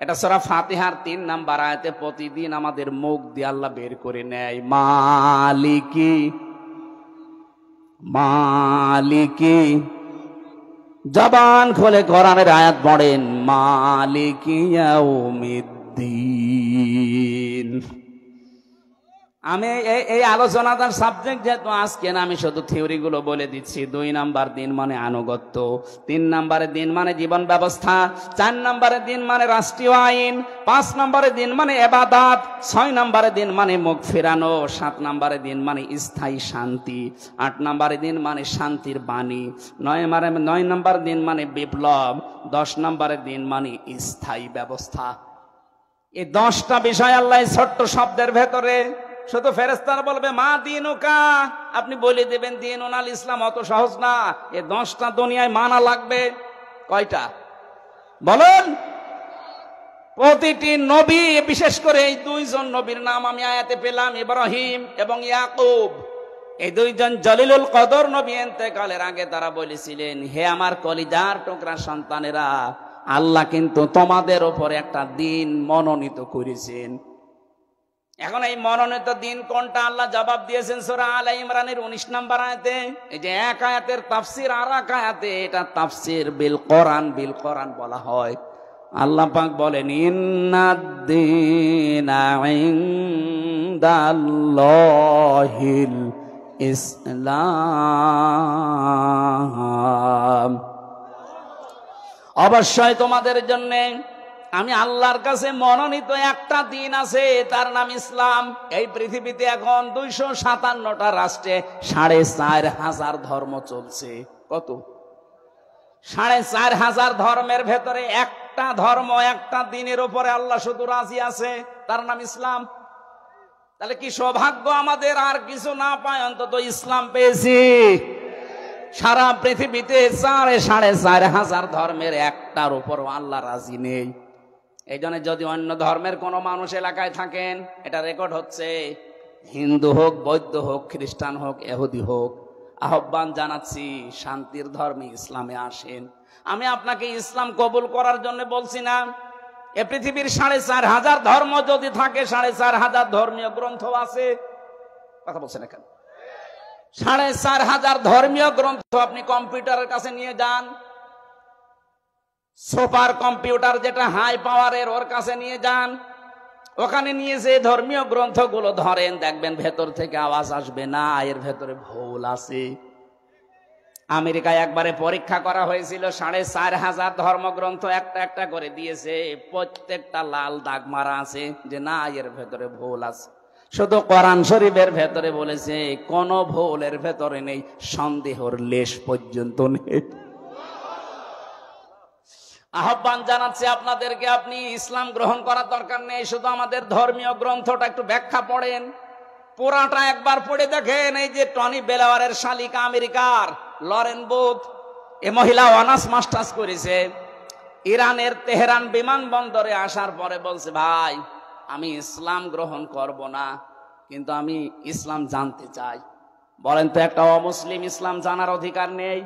এটা সূরা ফাতিহার 3 নাম্বার আয়াতে প্রতিদিন আমাদের মুখ দিয়ে আল্লাহ বের করে নেয়, মালিকি মালিকি। জবান খোলে কোরআনের আয়াত পড়েন, মালিকি ইয়াউমিদ্দিন। আমি এই আলোচনাটার সাবজেক্ট যেহেতু আজকে না, আমি শুধু থিওরি গুলো বলে দিচ্ছি। 2 নাম্বার দিন মানে আনুগত্য, 3 নম্বরে দিন মানে জীবন ব্যবস্থা, 4 নম্বরে দিন মানে রাষ্ট্রীয় আইন, 5 নম্বরে দিন মানে ইবাদত, 6 নম্বরে দিন মানে মুখ ফেরানো, 7 নম্বরে দিন মানে স্থায়ী শান্তি, 8 নম্বরে দিন মানে শান্তির বাণী, 9 নম্বর দিন মানে বিপ্লব, 10 নম্বরে দিন মানে স্থায়ী ব্যবস্থা। এই 10টা বিষয় আল্লাহ ছোট্ট শব্দের ভেতরে, শুধু ফেরেশতারা বলবে মা দিনুকা, আপনি বলে দেবেন দিনুনাল ইসলাম। অত সহজ না, এই 10টা দুনিয়ায় মানা লাগবে। কয়টা বলেন? প্রতিটি নবী, বিশেষ করে এই 2 জন নবীর নাম আমি আয়াতে পেলাম, ইব্রাহিম এবং ইয়াকুব। এই 2 জন জলিলুল কদর নবী ইন্তেকালের আগে তারা বলেছিলেন, হে আমার কলিজার টুকরা সন্তানেরা, আল্লাহ কিন্তু তোমাদের উপরে একটা দিন মনোনীত করেছেন। এখন এই মনোনীত দিন কোনটা আল্লাহ জবাব দিয়েছেন সূরা আলে ইমরানের 19 নম্বর আয়াতে। এই যে এক আয়াতের তাফসীর আর এক আয়াতে, এটা তাফসীর বিল কোরআন, বিল কোরআন বলা হয়। আল্লাহ পাক বলেন, ইন্নাদ-দীনা ইনদাল্লাহিল ইসলাম। অবশ্যই তোমাদের জন্য আমি আল্লাহর কাছে মনোনীত একটা দিন আছে, তার নাম ইসলাম। এই পৃথিবীতে এখন 257টা রাষ্ট্রে 4,500 ধর্ম চলছে। কত? 4,500 ধর্মের ভেতরে একটা ধর্ম, একটা দিনের উপরে আল্লাহ শুধু রাজি আছে, তার নাম ইসলাম। তাহলে কি সৌভাগ্য আমাদের, আর কিছু না পায় অন্তত ইসলাম পেয়েছি। সারা পৃথিবীতে 4,500 ধর্মের একটার উপর আল্লাহ রাজি নেই। এই জন্য যদি অন্য ধর্মের কোন মানুষ এলাকায় থাকেন, এটা রেকর্ড হচ্ছে, হিন্দু হোক, বৌদ্ধ হোক, খ্রিস্টান হোক, ইহুদি হোক, আহ্বান জানাচ্ছি শান্তির ধর্মে ইসলামে আসেন। আমি আপনাকে ইসলাম কবুল করার জন্য বলছি না। এ পৃথিবীর 4,500 ধর্ম যদি থাকে, 4,500 ধর্মীয় গ্রন্থ আছে। কথা বলছেন এখানে 4,500 ধর্মীয় গ্রন্থ আপনি কম্পিউটারের কাছে নিয়ে যান, সুপার কম্পিউটার যেটা হাই পাওয়ারের, ওর কাছে নিয়ে যান। ওখানে নিয়ে যে ধর্মীয় গ্রন্থগুলো ধরেন, দেখবেন ভেতর থেকে আওয়াজ আসবে না, এর ভেতরে ভুল আছে। আমেরিকায় একবারে পরীক্ষা করা হয়েছিল, 4,500 ধর্মগ্রন্থ একটা একটা করে দিয়েছে, প্রত্যেকটা লাল দাগ মারা আছে যে না, এর ভেতরে ভুল আছে। শুধু কোরআন শরীফের ভেতরে বলেছে কোন ভুলের ভেতরে নেই, সন্দেহর লেশ পর্যন্ত নেই। আহ্বান জানাচ্ছে আপনাদেরকে, আপনি ইসলাম গ্রহণ করার দরকার নেই, শুধু আমাদের ধর্মীয় গ্রন্থটা একটু ব্যাখ্যা পড়েন, পুরাটা একবার পড়ে দেখেন। এই যে টনি বেলাওয়ারের শালিকা আমেরিকার লরেন বুথ, এ মহিলা অনার্স মাস্টার্স করেছে। ইরানের তেহরান বিমানবন্দরে আসার পরে বলছে, ভাই আমি ইসলাম গ্রহণ করব না, কিন্তু আমি ইসলাম জানতে চাই। বলেন তো, একটা অমুসলিম ইসলাম জানার অধিকার নেই?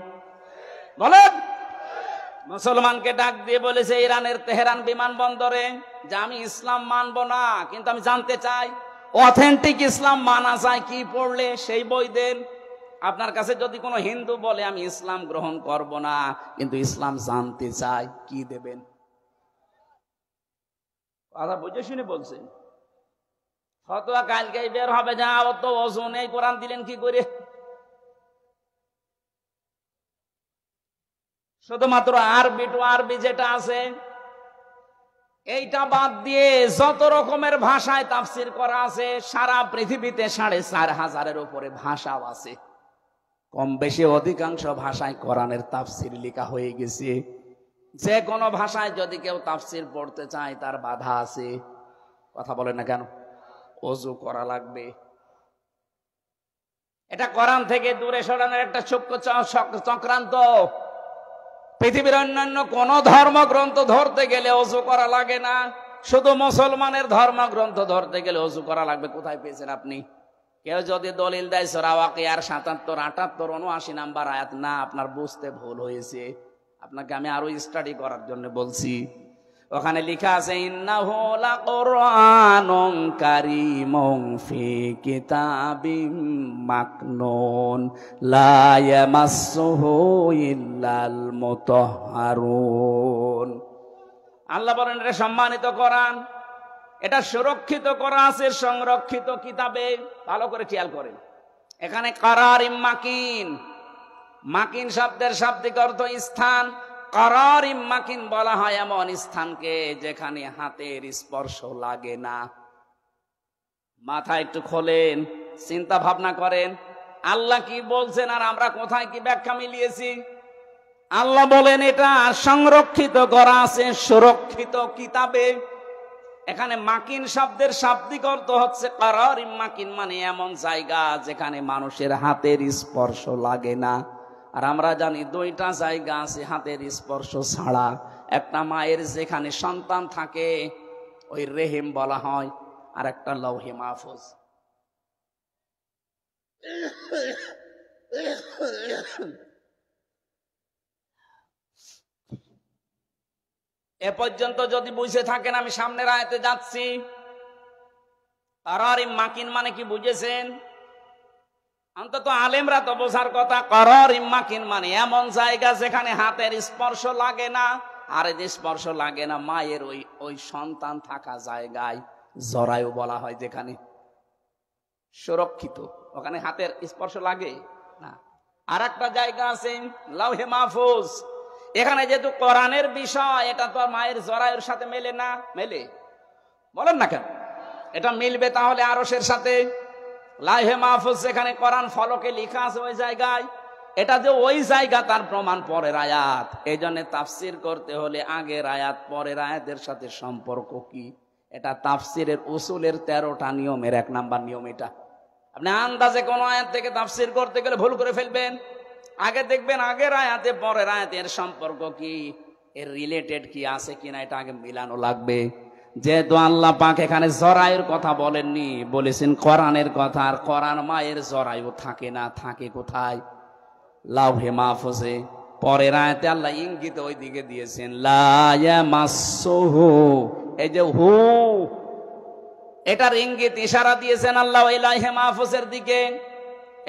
বলেন। মুসলমানকে ডাক দিয়ে বলেছে ইরানের তেহরান বিমানবন্দরে যে আমি ইসলাম মানব না, কিন্তু আমি জানতে চাই। অথেন্টিক ইসলাম মানা যায় কি পড়লে? সেই বই দেন। আপনার কাছে যদি কোনো হিন্দু বলে আমি ইসলাম গ্রহণ করব না, কিন্তু ইসলাম জানতে চাই, কি দেবেন? কথা বুঝে শুনে বলছেন। ফতোয়া কালকেই বের হবে, যা ও তো ওযু নেই, কোরআন দিলেন কি করে? শুধুমাত্র আরবি টু আরবি যেটা আছে, এইটা বাদ দিয়ে যত রকমের ভাষায় তাফসির করা আছে, সারা পৃথিবীতে 4,500-এর উপরে ভাষাও আছে। কম বেশি অধিকাংশ ভাষায় কোরআনের তাফসির লেখা হয়ে গেছে। যে কোনো ভাষায় যদি কেউ তাফসির পড়তে চায়, তার বাধা আছে। কথা বলে না কেন? ওযু করা লাগবে। এটা কোরআন থেকে দূরে সরানোর একটা সূক্ষ্ম চক্রান্ত। পৃথিবীর অন্যান্য কোন ধর্মগ্রন্থ ধরতে গেলে ওযু করা লাগে না, শুধু মুসলমানের ধর্মগ্রন্থ ধরতে গেলে ওযু করা লাগবে, কোথায় পেয়েছেন আপনি? কেউ যদি দলিল দেয় সূরা ওয়াকিয়ার 77, 78, 79 নাম্বার আয়াত, না, আপনার বুঝতে ভুল হয়েছে। আপনাকে আমি আরো স্টাডি করার জন্য বলছি। ওখানে লেখা আছে ইন্নাহু লাকুরআনুন কারীমুন ফি কিতাবিম মাকনুন লা ইয়ামাসসুহু ইল্লাল মুতাহহারুন। আল্লাহ বলেন এটা সম্মানিত কোরআন, এটা সুরক্ষিত করা আছে সংরক্ষিত কিতাবে। ভালো করে খেয়াল করেন, এখানে কারারিম মাকিন, মাকিন শব্দের শাব্দিক অর্থ স্থান। কারারিম মাকিন বলা হয় এমন স্থানকে যেখানে হাতের স্পর্শ লাগে না। মাথা একটু খোলেন, চিন্তা ভাবনা করেন আল্লাহ কি বলছেন আর আমরা কোথায় কি ব্যাখ্যা মিলিয়েছি। আল্লাহ বলেন এটা সংরক্ষিত করা আছে সুরক্ষিত কিতাবে। এখানে মাকিন শব্দের শাব্দিক অর্থ হচ্ছে কারারিম মাকিন, মানে এমন জায়গা যেখানে মানুষের হাতের স্পর্শ লাগে না। আর আমরা জানি দুইটা জায়গা আছে হাতের স্পর্শ ছাড়া। একটা মায়ের যেখানে সন্তান থাকে ওই রেহেম বলা হয়, আর একটা লৌহে মাহফুজ। এ পর্যন্ত যদি বুঝে থাকেন, আমি সামনের আয়াতে যাচ্ছি। কারারিম মাকিন মানে কি বুঝেছেন? অন্তত আলেমরা তো বোঝার কথা। কারারিম মাকিন মানে এমন জায়গা যেখানে হাতের স্পর্শ লাগে না। আর এই স্পর্শ লাগে না মায়ের ওই সন্তান থাকা জায়গায় জরায়ু বলা হয়, যেখানে সুরক্ষিত, ওখানে হাতের স্পর্শ লাগে না। আর একটা জায়গা আছে লাউহে মাহফুজ। এখানে যেহেতু কোরআনের বিষয়, এটা তো মায়ের জরায়ুর সাথে মেলে না। মেলে? বলেন না কেন? এটা মিলবে তাহলে আরশের সাথে। লাউহে মাহফুজ যেখানে কোরআন ফলকে লেখা আছে ওই জায়গায়, এটা যে ওই জায়গা তার প্রমাণ পরের আয়াত। এই জন্য তাফসির করতে হলে আগের আয়াত পরের আয়াতের সাথে সম্পর্ক কি, এটা তাফসিরের উসুলের 13টা নিয়মের 1 নাম্বার নিয়ম এটা। আপনি আন্দাজে কোন আয়াত থেকে তাফসির করতে গেলে ভুল করে ফেলবেন। আগে দেখবেন আগের আয়াতে পরের আয়াতের সম্পর্ক কি, এর রিলেটেড কি আছে কিনা, এটা আগে মিলানো লাগবে। যেহেতু আল্লাহ পাক এখানে জরায়ুর কথা বলেননি, বলেছেন কোরআনের কথা। আর কোরআন মায়ের জরায়ু থাকে না, থাকে কোথায়? লাউহে মাহফুজে। পরের আয়াতে আল্লাহ ইঙ্গিত ওই দিকে দিয়েছেন, লা ইয়ামাসসুহু, এই যে হু, এটার ইঙ্গিত ইশারা দিয়েছেন আল্লাহ ওই লাউহে মাহফুজের দিকে।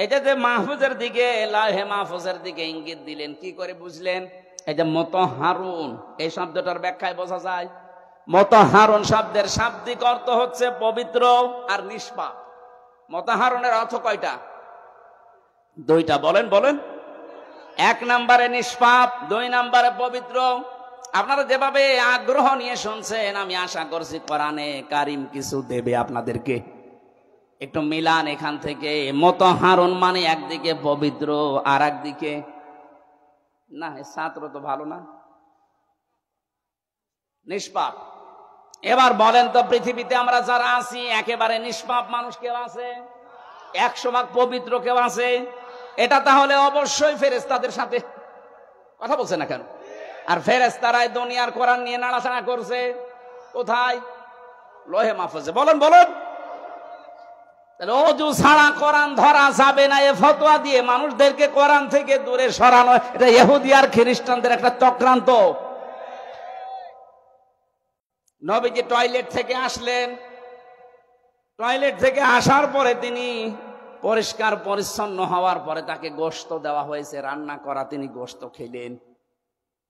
এই যে মাহফুজের দিকে, লাউহে মাহফুজের দিকে ইঙ্গিত দিলেন, কি করে বুঝলেন? এই যে মুতাহহারুন, এই শব্দটার ব্যাখ্যায় বোঝা যায়। মুতাহহারুন শব্দের শাব্দিক অর্থ হচ্ছে পবিত্র আর নিষ্পাপ। মুতাহহারুনের অর্থ কয়টা? 2টা। বলেন বলেন। 1 নম্বরে নিষ্পাপ, 2 নম্বরে পবিত্র। আপনারা যেভাবে আগ্রহ নিয়ে শুনছেন, আমি আশা করছি কোরআনে কারিম কিছু দেবে আপনাদেরকে। একটু মিলান এখান থেকে। মুতাহহারুন মানে একদিকে পবিত্র আর একদিকে না, ছাত্র তো ভালো না, নিষ্পাপ। এবার বলেন তো, পৃথিবীতে আমরা যারা আছি একেবারে নিষ্পাপ মানুষ কেউ আছে? 100 ভাগ পবিত্র কেউ আছে? এটা তাহলে অবশ্যই ফেরেশতাদের সাথে কথা বলছে না কেন? আর ফেরেশতারাই দুনিয়ার কোরআন নিয়ে নাড়াচাড়া করছে কোথায়? লৌহে মাহফুজে। বলেন বলেন। তাহলে ওযু ছাড়া কোরআন ধরা যাবে না, এ ফতোয়া দিয়ে মানুষদেরকে কোরআন থেকে দূরে সরানো, এটা ইহুদি আর খ্রিস্টানদের একটা চক্রান্ত। নবীজি টয়লেট থেকে আসলেন, টয়লেট থেকে আসার পরে তিনি পরিষ্কার পরিচ্ছন্ন হওয়ার পরে তাকে গোশত দেওয়া হয়েছে, রান্না করা, তিনি গোশত খেলেন।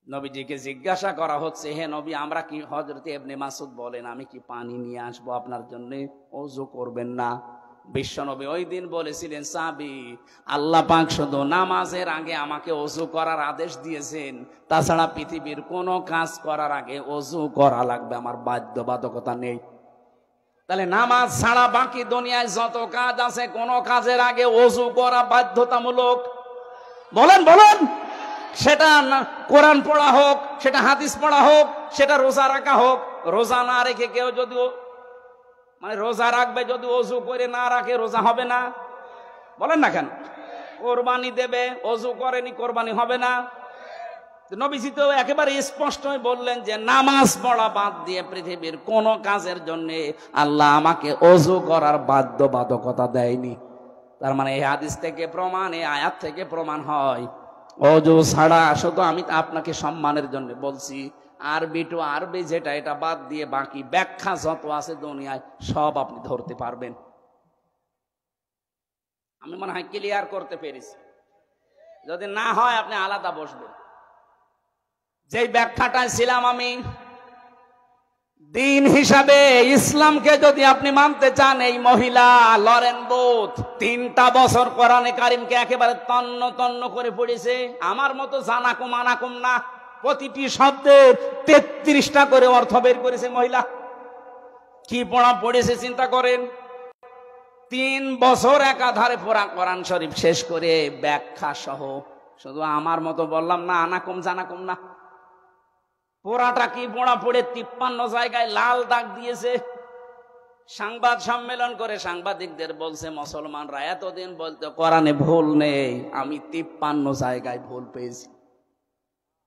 নবীজিকে জিজ্ঞাসা করা হচ্ছে, হে নবী, আমরা কি, হযরত ইবনে মাসউদ বলেন, আমি কি পানি নিয়ে আসবো আপনার জন্য? ওযু করবেন না? বিশ্বনবী ওই দিন বলেছিলেন, সাহাবী, আল্লাহ পাক শুধু নামাজের আগে আমাকে ওযু করার আদেশ দিয়েছেন, তাছাড়া পৃথিবীর কোনো কাজ করার আগে ওযু করা লাগবে, আমার বাধ্যবাধকতা নেই। তাহলে নামাজ ছাড়া বাকি দুনিয়ায় যত কাজ আছে, কোন কাজের আগে ওযু করা বাধ্যতামূলক। বলেন বলেন। সেটা কোরআন পড়া হোক, সেটা হাদিস পড়া হোক, সেটা রোজা রাখা হোক। রোজা না রেখে কেউ যদি মানে রোজা রাখবে, যদি ওযু করে না রাখে রোজা হবে না? বলেন না কেন? কোরবানি দেবে, ওযু করেনি কোরবানি হবে না? নবীজি তো একেবারে স্পষ্টই বললেন যে নামাজ পড়া বাদ দিয়ে পৃথিবীর কোন কাজের জন্য আল্লাহ আমাকে ওযু করার বাধ্যবাধকতা দেয়নি। তার মানে এই হাদিস থেকে প্রমাণ, এই আয়াত থেকে প্রমাণ হয় ওযু ছাড়া, শুধু আমি আপনাকে সম্মানের জন্য বলছি, আরবি টু আরবি যেটা, এটা বাদ দিয়ে বাকি ব্যাখ্যা যত আছে দুনিয়ায় সব আপনি ধরতে পারবেন। আমি মনে হয় ক্লিয়ার করতে পেরেছি। যদি না হয় আপনি আলাদা বসবেন। যেই ব্যাখ্যাটায় ছিলাম আমি, দিন হিসাবে ইসলামকে যদি আপনি মানতে চান, এই মহিলা লরেন বুথ 3টা বছর কোরআনে কারিমকে একেবারে তন্ন তন্ন করে পড়েছে। আমার মতো জানাকুম আনাকুম না, প্রতিটি শব্দের 33টা করে অর্থ বের করেছে মহিলা। কি পড়া পড়েছে চিন্তা করেন। 3 বছর একাধারে পড়া কোরআন শরীফ শেষ করে ব্যাখ্যা সহ। শুধু আমার মতো বললাম না, আনাকুম জানাকুম না, পোড়াটা কি পোড়া পড়ে 53 জায়গায় লাল দাগ দিয়েছে। সংবাদ সম্মেলন করে সাংবাদিকদের বলছে, মুসলমানরা এতদিন বলতে কোরআনে ভুল নেই, আমি 53 জায়গায় ভুল পেয়েছি।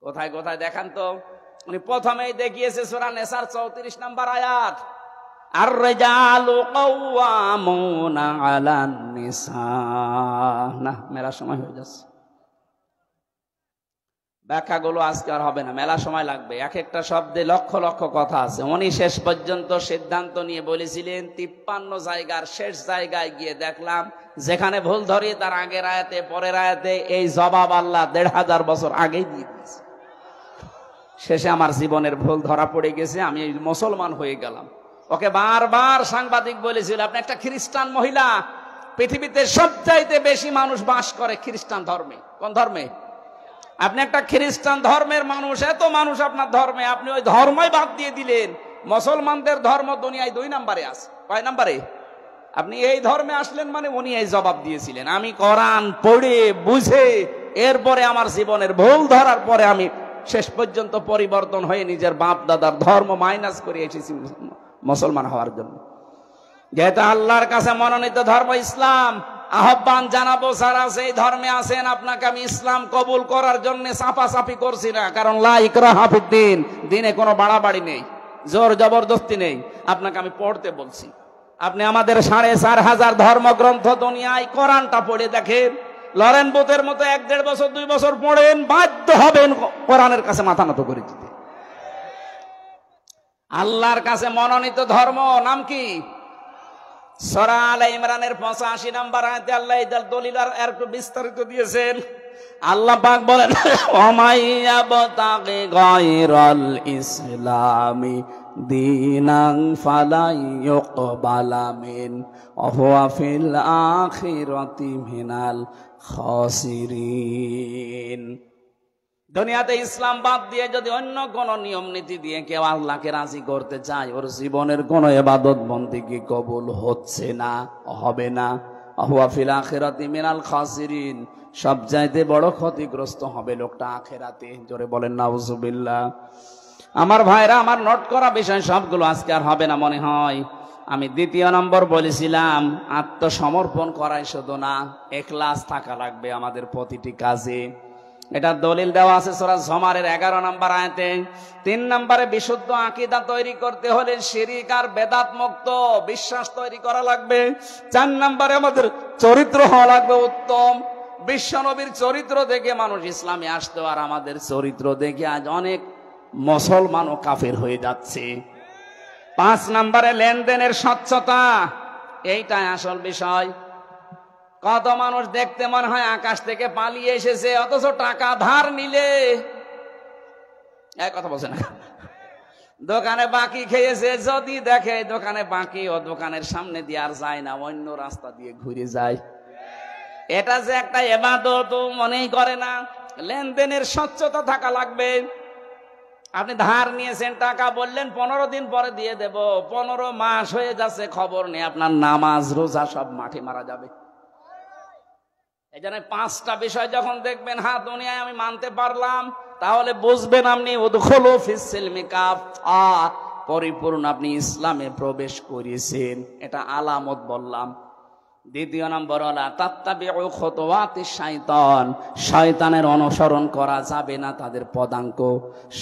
কোথায় কোথায় দেখান তো। উনি প্রথমেই দেখিয়েছে সূরা নিসার 34 নম্বর আয়াত, আর রিজালু কাওয়ামুনা আলান নিসা। না, মেলা সময় হয়ে যাচ্ছে, ব্যাখ্যাগুলো আজকে আর হবে না, মেলা সময় লাগবে। এক একটা শব্দে লক্ষ লক্ষ কথা আছে। উনি শেষ পর্যন্ত সিদ্ধান্ত নিয়ে বলেছিলেন 53 জায়গার শেষ জায়গায় গিয়ে দেখলাম যেখানে ভুল ধরি তার আগের আয়াতে পরের আয়াতে এই জবাব আল্লাহ 1500 বছর আগেই দিয়ে দিয়েছে। শেষে আমার জীবনের ভুল ধরা পড়ে গেছে, আমি মুসলমান হয়ে গেলাম। ওকে বারবার সাংবাদিক বলেছিল, আপনি একটা খ্রিস্টান মহিলা, পৃথিবীতে সবচাইতে বেশি মানুষ বাস করে খ্রিস্টান ধর্মে। কোন ধর্মে? আপনি একটা খ্রিস্টান ধর্মের মানুষ, এত মানুষ আপনার ধর্মে, আপনি ওই ধর্মই বাদ দিয়ে দিলেন। মুসলমানদের ধর্ম দুনিয়ায় 2 নম্বরে আছে। কয় নম্বরে? আপনি এই ধর্মে আসলেন মানে উনি এই জবাব দিয়েছিলেন, আমি কোরআন পড়ে বুঝে এরপরে আমার জীবনের ভুল ধরার পরে আমি শেষ পর্যন্ত পরিবর্তন হয়ে নিজের বাপ দাদার ধর্ম মাইনাস করে এসেছি মুসলমান হওয়ার জন্য। যেহেতু আল্লাহর কাছে মনোনীত ধর্ম ইসলাম, আহ্বান জানাবো যারা সেই ধর্মে আছেন, আপনাকে আমি ইসলাম কবুল করার জন্য চাপাচাপি করছি না, কারণ লা ইকরাহা ফিদ্দিন, দিনে কোনো বাড়াবাড়ি নেই, জোর জবরদস্তি নেই। আপনাকে আমি পড়তে বলছি। আপনি আমাদের 4500 ধর্মগ্রন্থ দুনিয়ায়, কোরআনটা পড়ে দেখেন। লরেন বুথের মতো 1-1.5 বছর 2 বছর পড়েন, বাধ্য হবেন কোরআনের কাছে মাথা নত করে দিতে। আল্লাহর কাছে মনোনীত ধর্ম নাম কি? সূরা আলে ইমরানের 85 নম্বর আয়াতে আল্লাহ এই দলিল আর একটু বিস্তারিত দিয়েছেন। আল্লাহ পাক বলেন, ওয়ামাইয়াবতাগি গায়রাল ইসলামি দীনান ফালাই ইউকবালা মিন ওয়া হুয়া ফিল আখিরাতি মিনাল খাসিরিন। দুনিয়াতে ইসলাম বাদ দিয়ে যদি অন্য কোন নিয়ম নীতি দিয়ে কেউ আল্লাহকে রাজি করতে চায়, ওর জীবনের কোন ইবাদত বন্দেগী কবুল হচ্ছে না, হবে না। হুয়া ফিল আখিরাতি মিনাল খাসিরিন, সবচাইতে বড় ক্ষতিগ্রস্ত হবে লোকটা আখিরাতে। জোরে বলেন নাউজুবিল্লাহ। আমার ভাইরা, আমার নোট করা বিষয় সবগুলো আজকে আর হবে না মনে হয়। আমি 2 নম্বর বলেছিলাম, আত্মসমর্পণ করাই শুধু না, ইখলাস থাকা লাগবে আমাদের প্রতিটি কাজে। এটা দলিল দেওয়া আছে সূরা জুমারের 11 নম্বর আয়াতে। 3 নম্বরে বিশুদ্ধ আকীদা তৈরি করতে হলে শিরক আর বেদাত মুক্ত বিশ্বাস তৈরি করা লাগবে। 4 নম্বরে আমাদের চরিত্র হওয়া লাগবে উত্তম। বিশ্বনবীর চরিত্র দেখে মানুষ ইসলামে আসতো, আর আমাদের চরিত্র দেখে আজ অনেক মুসলমানও কাফের হয়ে যাচ্ছে। 5 নম্বরে লেনদেনের স্বচ্ছতা, এইটাই আসল বিষয়। কত মানুষ দেখতে মনে হয় আকাশ থেকে পালিয়ে এসেছে, অথচ টাকা ধার নিলে এক কথা বলছে না, দোকানে বাকি খেয়েছে, যদি দেখে দোকানে বাকি, ও দোকানের সামনে দিয়ে আর যায় না, অন্য রাস্তা দিয়ে ঘুরে যায়। এটা যে একটা ইবাদত মনেই করে না। লেনদেনের স্বচ্ছতা থাকা লাগবে। আপনি ধার নিয়েছেন টাকা, বললেন 15 দিন পরে দিয়ে দেব, 15 মাস হয়ে যাচ্ছে, খবর নেই, আপনার নামাজ রোজা সব মাঠে মারা যাবে। এই জন্য 5টা বিষয় যখন দেখবেন, হ্যাঁ দুনিয়ায় আমি মানতে পারলাম, তাহলে বুঝবেন আপনি উদখুলু ফিস সিলমি কাফা, পরিপূর্ণ আপনি ইসলামে প্রবেশ করেছেন। এটা আলামত বললাম। দ্বিতীয় নম্বর হলো তাত্তাবিউ খুতুওয়াতিশ শাইতান, শয়তানের অনুসরণ করা যাবে না তাদের পদাঙ্ক।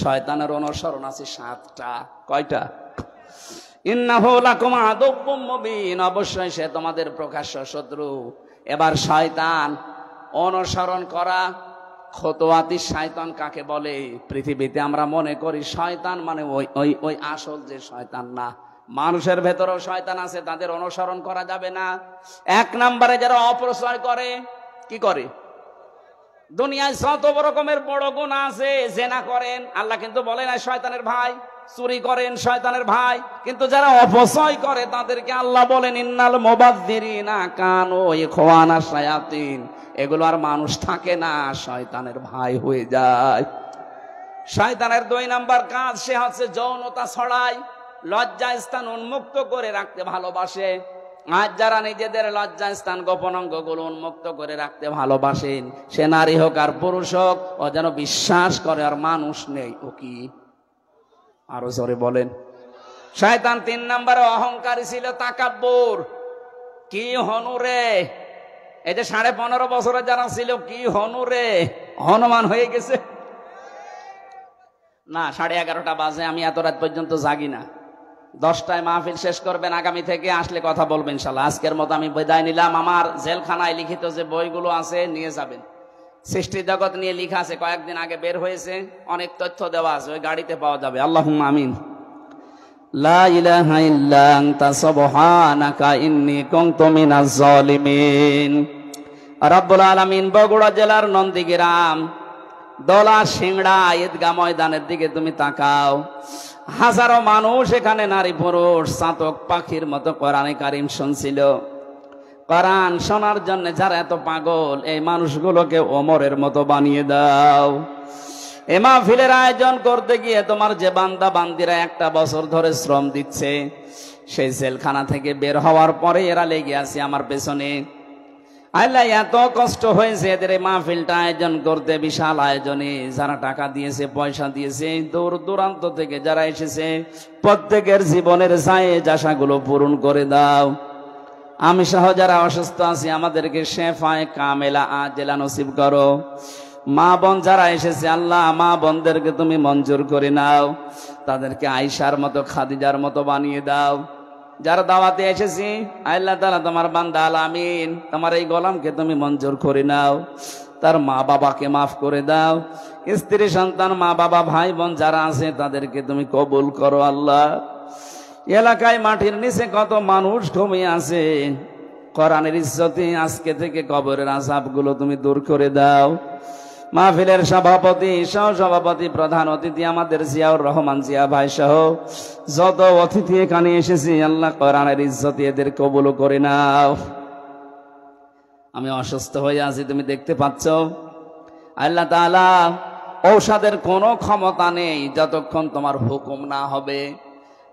শয়তানের অনুসরণ আছে 7টা। কয়টা? ইন্নাহু লাকুম আদুউম মুবিন, অবশ্যই সে তোমাদের প্রকাশ্য শত্রু। এবার শয়তান অনুসরণ করা, খুতুওয়াতিশ শাইতান কাকে বলে? পৃথিবীতে আমরা মনে করি শয়তান মানে ওই আসল যে শয়তান না, মানুষের ভেতরেও শয়তান আছে, তাদের অনুসরণ করা যাবে না। 1 নম্বরে যারা অপচয় করে, কি করে? দুনিয়ায় যত রকমের বড় গুনাহ আছে, জেনা করেন, আল্লাহ কিন্তু বলে না শয়তানের ভাই। চুরি করেন, শয়তানের ভাই। কিন্তু যারা অপচয় করে তাদেরকে আল্লাহ বলেন ইন্নাল মুবাযযিরিনা কানু ইখওয়ানাশ শায়াতিন। এগুলো আর মানুষ থাকে না, শয়তানের ভাই হয়ে যায়। শয়তানের 2 নম্বর কাজ, সে হচ্ছে যৌনতা ছড়ায়, লজ্জা স্থান উন্মুক্ত করে রাখতে ভালোবাসে। আজ যারা নিজেদের লজ্জা স্থান গোপন অঙ্গগুলো উন্মুক্ত করে রাখতে ভালোবাসেন, সে নারী হোক আর পুরুষ হোক, ও যেন বিশ্বাস করে আর মানুষ নেই। ও কি? আরো জোরে বলেন। শয়তান 3 নম্বরে অহংকারী ছিল, তাকাব্বুর। কি হনুরে, এই যে 15.5 বছরে যারা ছিল, কি হনুরে, হনুমান হয়ে গেছে না। 11:30টা বাজে, আমি এত রাত পর্যন্ত জাগি না। 10টায় মাহফিল শেষ করবেন, আগামী থেকে আসলে কথা বলবেন ইনশাআল্লাহ। আজকের মতো আমি বিদায় নিলাম। আমার জেলখানায় লিখিত যে বইগুলো আছে নিয়ে যাবেন। সৃষ্টি জগৎ নিয়ে লেখা আছে, কয়েকদিন আগে বের হয়েছে, অনেক তথ্য দেওয়া আছে, ওই গাড়িতে পাওয়া যাবে। আল্লাহুম্মা আমিন। লা ইলাহা ইল্লা আনতা সুবহানাকা ইন্নী কুনতু মিনাজ জালিমিন। রব্বুল আলামিন বগুড়া জেলার নন্দীগ্রাম দলা সিংড়া ঈদগাহ ময়দানের দিকে তুমি তাকাও। হাজারো মানুষ এখানে, নারী পুরুষ চাতক পাখির মতো কোরআনে কারিম শুনছিল। কোরআন শোনার জন্য যারা এত পাগল, এই মানুষগুলোকে ওমরের মতো বানিয়ে দাও। এ মাহফিলের আয়োজন করতে গিয়ে তোমার যে বান্দা বান্দিরা 1টা বছর ধরে শ্রম দিচ্ছে, সেই জেলখানা থেকে বের হওয়ার পরে এরা লেগে আছে আমার পেছনে। আল্লাহ, এত কষ্ট হয়েছে এদের এই মাহফিলটা আয়োজন করতে, বিশাল আয়োজনে। যারা টাকা দিয়েছে, পয়সা দিয়েছে, দূর দূরান্ত থেকে যারা এসেছে, প্রত্যেকের জীবনের জায়েজ আশাগুলো পূরণ করে দাও। আমি সহ যারা অসুস্থ আছি, আমাদেরকে শেফায়ে কামেলা আজেলা নসিব করো। মা বোন যারা এসেছে, আল্লাহ মা বোনদেরকে তুমি মঞ্জুর করে নাও, তাদেরকে আয়েশার মতো, খাদিজার মতো বানিয়ে দাও। যারা দাওয়াতে এসেছি, আল্লাহ তাআলা তোমার বান্দা আলামিন, তোমার এই গোলামকে তুমি মঞ্জুর করে নাও, তার মা বাবাকে মাফ করে দাও। স্ত্রী সন্তান, মা বাবা, ভাই বোন যারা আছে, তাদেরকে তুমি কবুল করো। আল্লাহ, এলাকায় মাটির নিচে কত মানুষ ঘুমিয়ে আছে, কোরআনের ইজ্জতে আজকে থেকে কবরের আযাবগুলো তুমি দূর করে দাও। মাহফিলের সভাপতি, সহসভাপতি, প্রধান অতিথি আমাদের জিয়াউর রহমান জিয়া ভাই সহ যত অতিথি এখানে এসেছি, আল্লাহ কোরআনের ইজ্জতে এদের কবুল করে নাও। আমি অসুস্থ হয়ে আছি, তুমি দেখতে পাচ্ছ। আল্লাহ তাআলা, ঔষধের কোনো ক্ষমতা নেই যতক্ষণ তোমার হুকুম না হবে।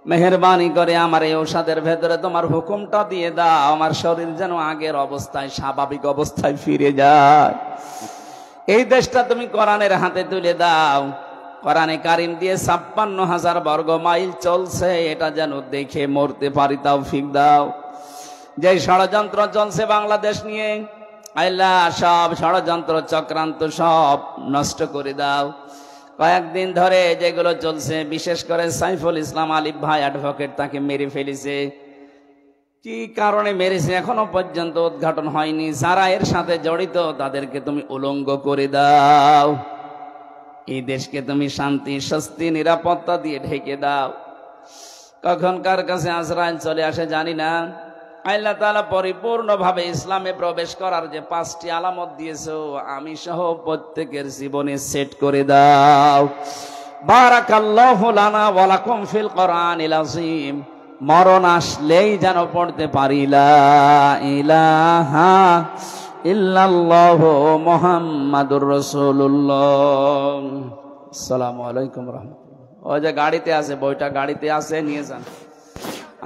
মেহেরবানি করে আমার এই ঔষধের ভেতরে তোমার হুকুমটা দিয়ে দাও, আমার শরীর যেন আগের অবস্থায়, স্বাভাবিক অবস্থায় ফিরে যায়। এই দেশটা তুমি কোরআনের হাতে তুলে দাও। কোরআনে কারিম দিয়ে 56,000 বর্গ মাইল চলছে, এটা যেন দেখে মরতে পারি, তৌফিক দাও। যে ষড়যন্ত্র চলছে বাংলাদেশ নিয়ে, আল্লাহ সব ষড়যন্ত্র চক্রান্ত সব নষ্ট করে দাও। কয়েকদিন ধরে যেগুলো চলছে, বিশেষ করে সাইফুল ইসলাম আলিফ ভাই অ্যাডভোকেট, তাকে মেরে ফেলেছে। কি কারণে মেরেছে এখনো পর্যন্ত উদ্ঘাটন হয়নি। যারা এর সাথে জড়িত তাদেরকে তুমি উলঙ্গ করে দাও। এই দেশকে তুমি শান্তি, স্বস্তি, নিরাপত্তা দিয়ে ঢেকে দাও। কখন কার কাছে আজরাইল চলে আসে জানি না। আল্লাহ তাআলা পরিপূর্ণভাবে ইসলামে প্রবেশ করার যে 5টি আলামত দিয়েছো, আমি সহ প্রত্যেকের জীবনে সেট করে দাও। বারাকাল্লাহু লানা ওয়া লাকুম ফিল কোরআনিল আযীম। মরণ আসলেই যেন পড়তে পারি লা ইলাহা ইল্লাল্লাহু মুহাম্মাদুর রাসূলুল্লাহ। আসসালামু আলাইকুম রাহমাতুল্লাহ। ওই যে গাড়িতে আছে, বইটা গাড়িতে আছে, নিয়ে যান।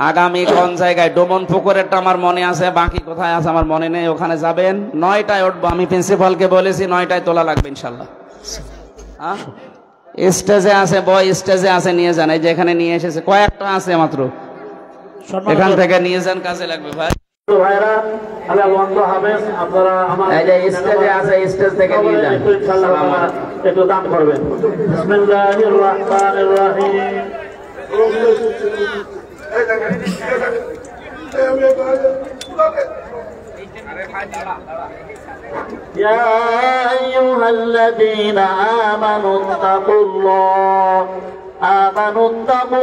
আগামী কোন জায়গায়, ডোমন পুকুরেরটা আমার মনে আছে, বাকি কোথায় আছে আমার মনে নেই। ওখানে যাবেন, 9টায় উঠবো। আমি প্রিন্সিপালকে বলেছি 9টায় তোলা লাগবে ইনশাল্লাহ। হ্যাঁ, স্টেজে আছে বই, স্টেজে আছে, নিয়ে যান। এই যে এখানে নিয়ে এসেছে, কয়েকটা আছে মাত্র, এখান থেকে নিয়ে যান, কাজে লাগবে ভাই। ভাইরা আল্লাহ বন্ধ হাফেজ, আপনারা আমার এই যে স্টেজে আছে, স্টেজ থেকে নিয়ে যান। একটু দান করবেন। বিসমিল্লাহির রহমানির রহিম। يا أيها الذين آمنوا اتقوا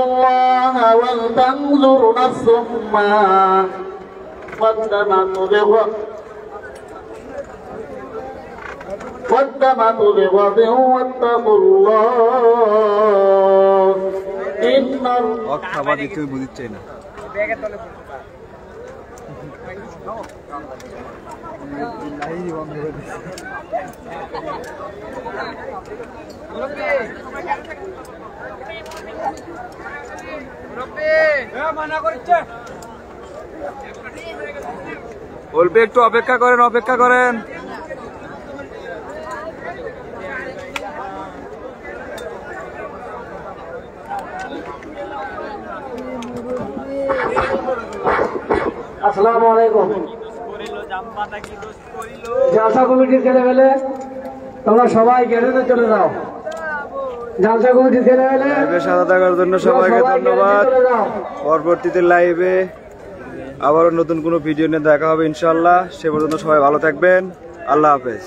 الله ولتنظر نفس ما قدمت لغد واتقوا الله إن অল্প একটু অপেক্ষা করেন। আসসালামু আলাইকুম। জালসা কমিটির ছেলে পেলে তোমরা সবাই গ্যারেজে চলে যাও। জালসা কমিটির ছেলে পেলে সাদা থাকার জন্য সবাইকে ধন্যবাদ। পরবর্তীতে লাইভে আবারও নতুন কোনো ভিডিও নিয়ে দেখা হবে ইনশাল্লাহ। সে পর্যন্ত সবাই ভালো থাকবেন। আল্লাহ হাফেজ।